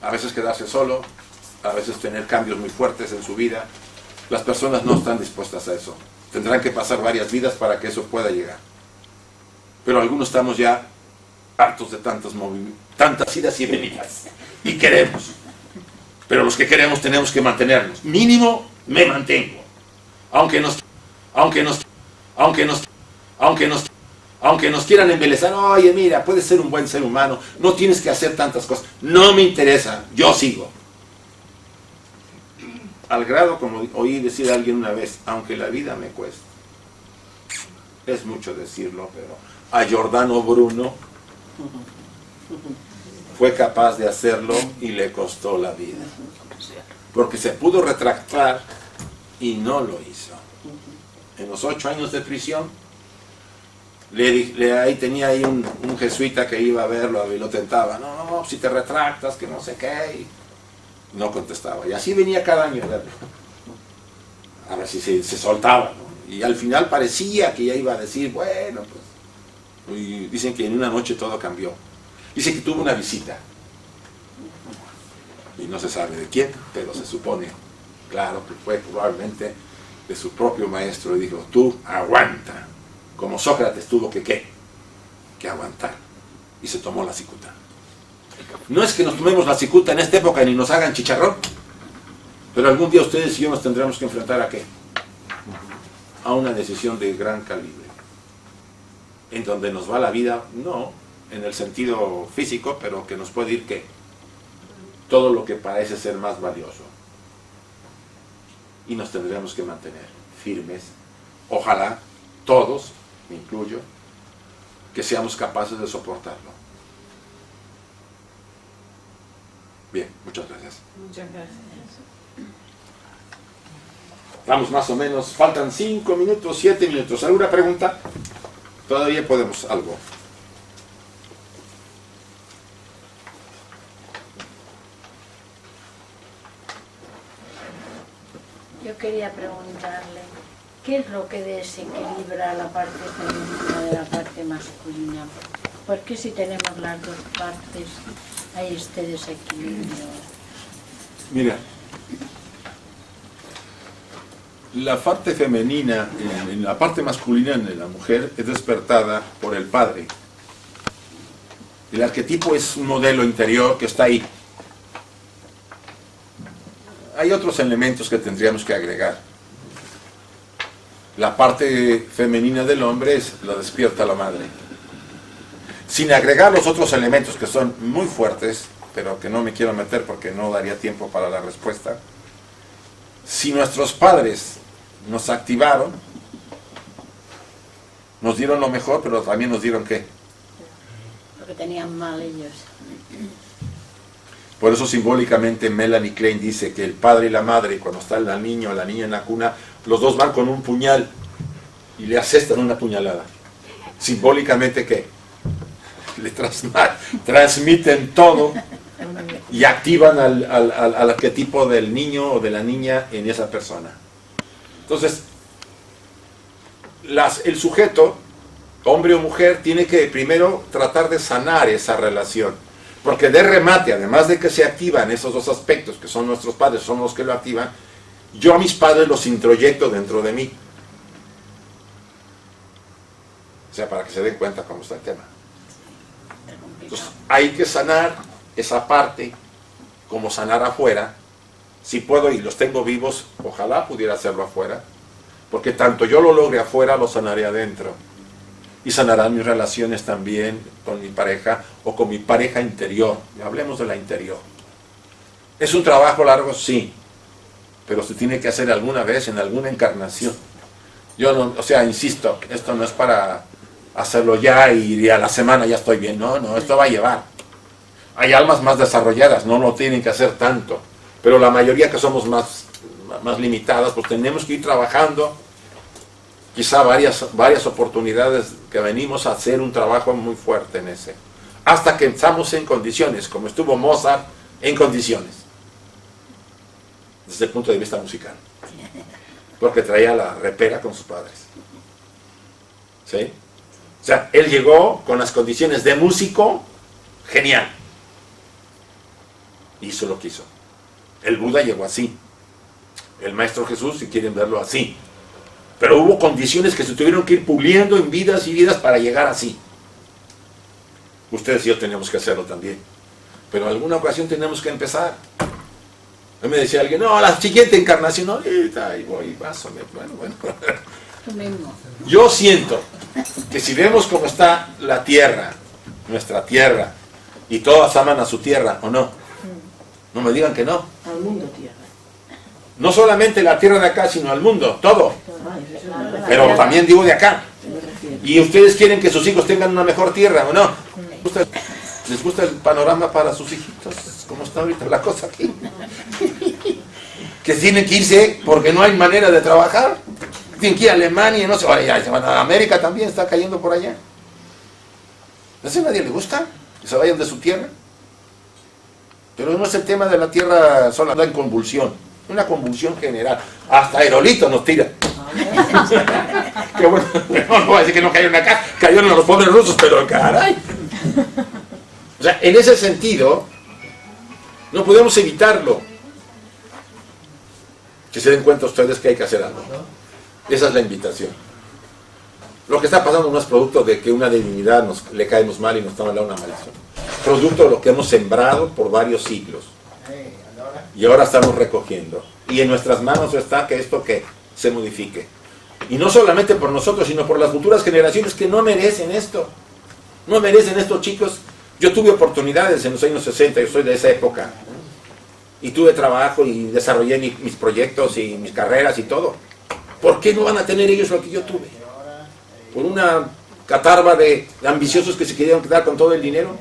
A veces quedarse solo, a veces tener cambios muy fuertes en su vida. Las personas no están dispuestas a eso. Tendrán que pasar varias vidas para que eso pueda llegar. Pero algunos estamos ya hartos de tantas idas y venidas. Y queremos. Pero los que queremos tenemos que mantenernos. Mínimo me mantengo. Aunque nos quieran embelezar, oye, mira, puedes ser un buen ser humano, no tienes que hacer tantas cosas. No me interesa, yo sigo. al grado, como oí decir a alguien una vez, aunque la vida me cueste. Es mucho decirlo, pero a Giordano Bruno fue capaz de hacerlo y le costó la vida. Porque se pudo retractar y no lo hizo. En los 8 años de prisión, ahí tenía ahí un jesuita que iba a verlo y lo tentaba. No, si te retractas, que no sé qué. Y no contestaba. Y así venía cada año a verlo. A ver si se soltaba, ¿no? Y al final parecía que ya iba a decir, bueno, pues. Y dicen que en una noche todo cambió. Dice que tuvo una visita. Y no se sabe de quién, pero se supone, claro, que fue probablemente de su propio maestro. Y dijo, tú aguanta. Como Sócrates tuvo que aguantar. Y se tomó la cicuta. No es que nos tomemos la cicuta en esta época ni nos hagan chicharrón. Pero algún día ustedes y yo nos tendremos que enfrentar ¿a qué? A una decisión de gran calibre. En donde nos va la vida, no en el sentido físico, pero que nos puede ir ¿qué? Todo lo que parece ser más valioso. Y nos tendremos que mantener firmes. Ojalá, todos, me incluyo, que seamos capaces de soportarlo. Bien, muchas gracias. Muchas gracias. Vamos más o menos, faltan 5 minutos, 7 minutos. ¿Alguna pregunta? Todavía podemos algo. Yo quería preguntarle, ¿qué es lo que desequilibra la parte femenina de la parte masculina? ¿Por qué si tenemos las dos partes hay este desequilibrio? Mira, la parte femenina, en la parte masculina de la mujer es despertada por el padre. El arquetipo es un modelo interior que está ahí. Hay otros elementos que tendríamos que agregar. La parte femenina del hombre la despierta la madre. Sin agregar los otros elementos que son muy fuertes, pero que no me quiero meter porque no daría tiempo para la respuesta. Si nuestros padres nos activaron, nos dieron lo mejor, pero también nos dieron ¿qué? Lo que tenían mal ellos. Por eso simbólicamente Melanie Klein dice que el padre y la madre, cuando está el niño o la niña en la cuna, los dos van con un puñal y le asestan una puñalada. Simbólicamente ¿qué? Le transmiten todo y activan al arquetipo del niño o de la niña en esa persona. Entonces, el sujeto, hombre o mujer, tiene que primero tratar de sanar esa relación. Porque de remate, además de que se activan esos dos aspectos, que son nuestros padres, son los que lo activan, yo a mis padres los introyecto dentro de mí. O sea, para que se den cuenta cómo está el tema. Entonces, hay que sanar esa parte, como sanar afuera. Si puedo y los tengo vivos, ojalá pudiera hacerlo afuera. Porque tanto yo lo logre afuera, lo sanaré adentro. Y sanarán mis relaciones también con mi pareja o con mi pareja interior. Hablemos de la interior. ¿Es un trabajo largo? Sí. Pero se tiene que hacer alguna vez, en alguna encarnación. Yo no, o sea, insisto, esto no es para hacerlo ya y a la semana ya estoy bien. No, esto va a llevar. Hay almas más desarrolladas, no lo tienen que hacer tanto. Pero la mayoría que somos más limitadas, pues tenemos que ir trabajando. Quizá varias oportunidades que venimos a hacer un trabajo muy fuerte en ese. Hasta que estamos en condiciones, como estuvo Mozart, en condiciones. Desde el punto de vista musical. Porque traía la repera con sus padres. ¿Sí? O sea, él llegó con las condiciones de músico, genial. Hizo lo que hizo. El Buda llegó así. El Maestro Jesús, si quieren verlo así. Pero hubo condiciones que se tuvieron que ir puliendo en vidas y vidas para llegar así. Ustedes y yo tenemos que hacerlo también. Pero en alguna ocasión tenemos que empezar. A mí me decía alguien, no, la siguiente encarnación, ahorita, ahí voy, vas a ver, bueno. Tú mismo. Yo siento que si vemos cómo está la tierra, nuestra tierra, y todas aman a su tierra, ¿o no? No me digan que no. Al mundo tierra. No solamente la tierra de acá, sino al mundo, todo. Pero también digo de acá. Y ustedes quieren que sus hijos tengan una mejor tierra, ¿o no? ¿Les gusta el panorama para sus hijitos? ¿Cómo está ahorita la cosa aquí? Que tienen que irse porque no hay manera de trabajar. Tienen que ir a Alemania, no sé, ya se van a América también, está cayendo por allá. ¿A eso a nadie le gusta? Que se vayan de su tierra. Pero no es el tema de la tierra sola, anda en convulsión. Una convulsión general. Hasta aerolito nos tira. Que bueno, no voy a decir que no cayeron acá, cayeron los pobres rusos, pero caray. O sea, en ese sentido, no podemos evitarlo. Que se den cuenta ustedes que hay que hacer algo. Esa es la invitación. Lo que está pasando no es producto de que una divinidad le caemos mal y nos toma una maldición. Producto de lo que hemos sembrado por varios siglos. Y ahora estamos recogiendo. Y en nuestras manos está que esto que se modifique. Y no solamente por nosotros, sino por las futuras generaciones que no merecen esto. No merecen esto, chicos. Yo tuve oportunidades en los años 60, yo soy de esa época. Y tuve trabajo y desarrollé mis proyectos y mis carreras y todo. ¿Por qué no van a tener ellos lo que yo tuve? ¿Por una catarba de ambiciosos que se querían quedar con todo el dinero?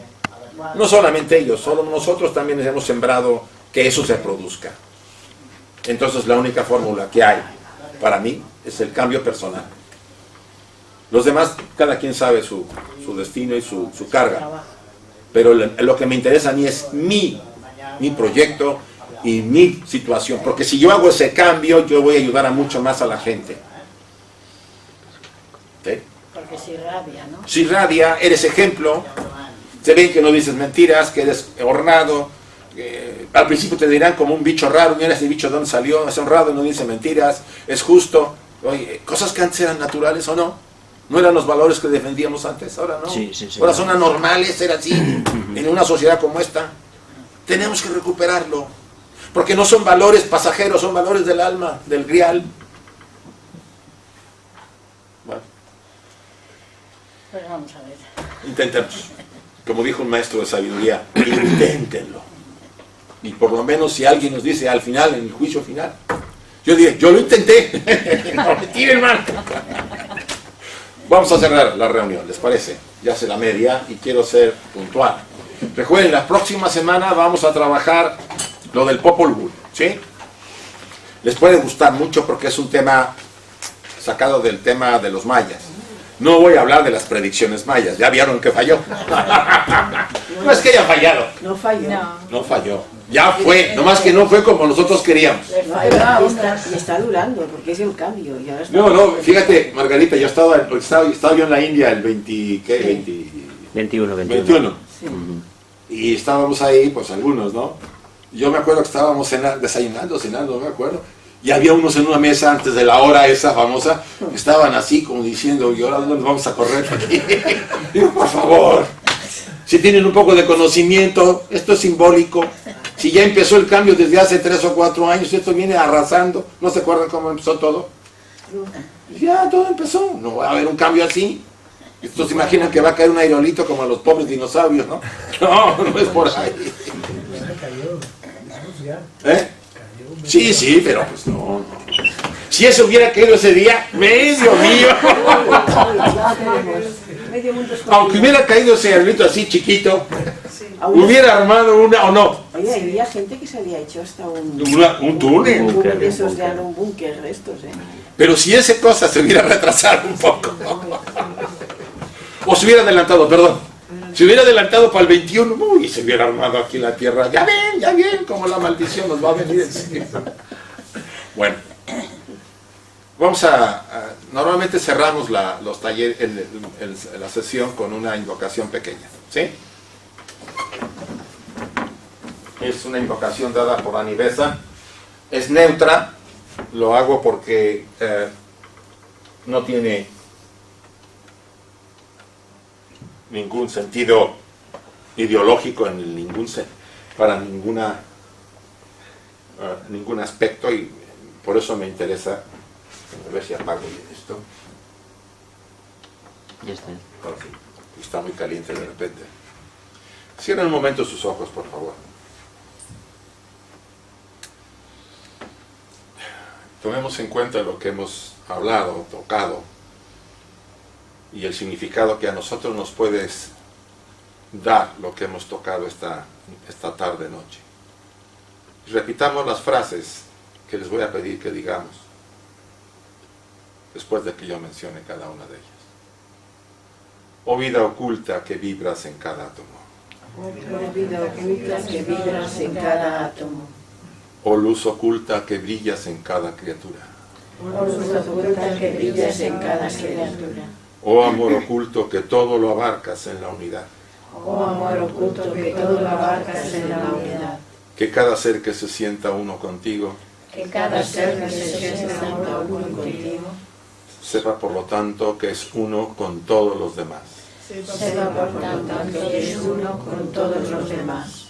No solamente ellos, solo nosotros también hemos sembrado que eso se produzca. Entonces la única fórmula que hay para mí es el cambio personal. Los demás, cada quien sabe su destino y su carga. Pero lo que me interesa a mí es mi proyecto y mi situación. Porque si yo hago ese cambio, yo voy a ayudar a mucho más a la gente. ¿Sí? Porque si irradia, ¿no? Si irradia, eres ejemplo. Se ven que no dices mentiras, que eres honrado. Al principio te dirán como un bicho raro, mira ese bicho de dónde salió, es honrado y no dice mentiras, es justo. Oye, cosas que antes eran naturales o no. No eran los valores que defendíamos antes, ahora no. Sí, ahora son anormales ser así, en una sociedad como esta. Tenemos que recuperarlo. Porque no son valores pasajeros, son valores del alma, del grial. Bueno. Pues vamos a ver. Intentemos. Como dijo un maestro de sabiduría, inténtenlo. Y por lo menos si alguien nos dice al final, en el juicio final, yo diré, yo lo intenté. No me tiren mal. Vamos a cerrar la reunión, ¿les parece? Ya se la media y quiero ser puntual. Recuerden, la próxima semana vamos a trabajar lo del Popol Vuh, ¿sí? Les puede gustar mucho porque es un tema sacado del tema de los mayas. No voy a hablar de las predicciones mayas, ya vieron que falló. No es que haya fallado. No falló. No falló. Ya fue, nomás que no fue como nosotros queríamos. Y está durando, porque es el cambio. Y ahora está No, fíjate, Margarita, yo estaba yo en la India el 21. Sí. Y estábamos ahí, pues algunos, ¿no? Yo me acuerdo que estábamos desayunando, cenando, no me acuerdo. Y había unos en una mesa antes de la hora esa famosa, que estaban así como diciendo, ¿y ahora dónde nos vamos a correr aquí? Digo, por favor, si tienen un poco de conocimiento, esto es simbólico. Si ya empezó el cambio desde hace 3 o 4 años, esto viene arrasando. ¿No se acuerdan cómo empezó todo? Ya todo empezó, no va a haber un cambio así. Estos se imaginan que va a caer un aerolito como a los pobres dinosaurios, ¿no? No es por ahí. ¿Eh? Sí, pero pues no. Si eso hubiera caído ese día, medio mío. Aunque hubiera caído ese aerolito así chiquito, hubiera armado una o no. Oye, había gente que se había hecho hasta un túnel. Un búnker de esos de un búnker de estos, ¿eh? Pero si esa cosa se hubiera retrasado un poco, o se hubiera adelantado, perdón, se hubiera adelantado para el 21, uy, se hubiera armado aquí la tierra. Ya ven, como la maldición nos va a venir encima. Bueno, vamos normalmente cerramos los talleres, la sesión con una invocación pequeña, ¿sí? Es una invocación dada por Anivesa, es neutra, lo hago porque no tiene ningún sentido ideológico para ningún aspecto, y por eso me interesa. A ver si apago bien esto. Ya está. Oh, sí. Está muy caliente de repente. Cierren un momento sus ojos, por favor. tomemos en cuenta lo que hemos hablado, tocado, y el significado que a nosotros nos puede dar lo que hemos tocado esta tarde-noche. Repitamos las frases que les voy a pedir que digamos, después de que yo mencione cada una de ellas. Oh vida oculta que vibras en cada átomo. Oh vida oculta que vibras en cada átomo. Oh luz oculta que brillas en cada criatura. Oh luz oculta que brillas en cada criatura. Oh amor oculto que todo lo abarcas en la unidad. Oh amor oculto que todo lo abarcas en la unidad. Que cada ser que se sienta uno contigo, Que cada ser que se sienta uno contigo, sepa por lo tanto que es uno con todos los demás. sepa por tanto que es uno con todos los demás.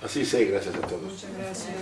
Así sea, y gracias a todos. Muchas gracias.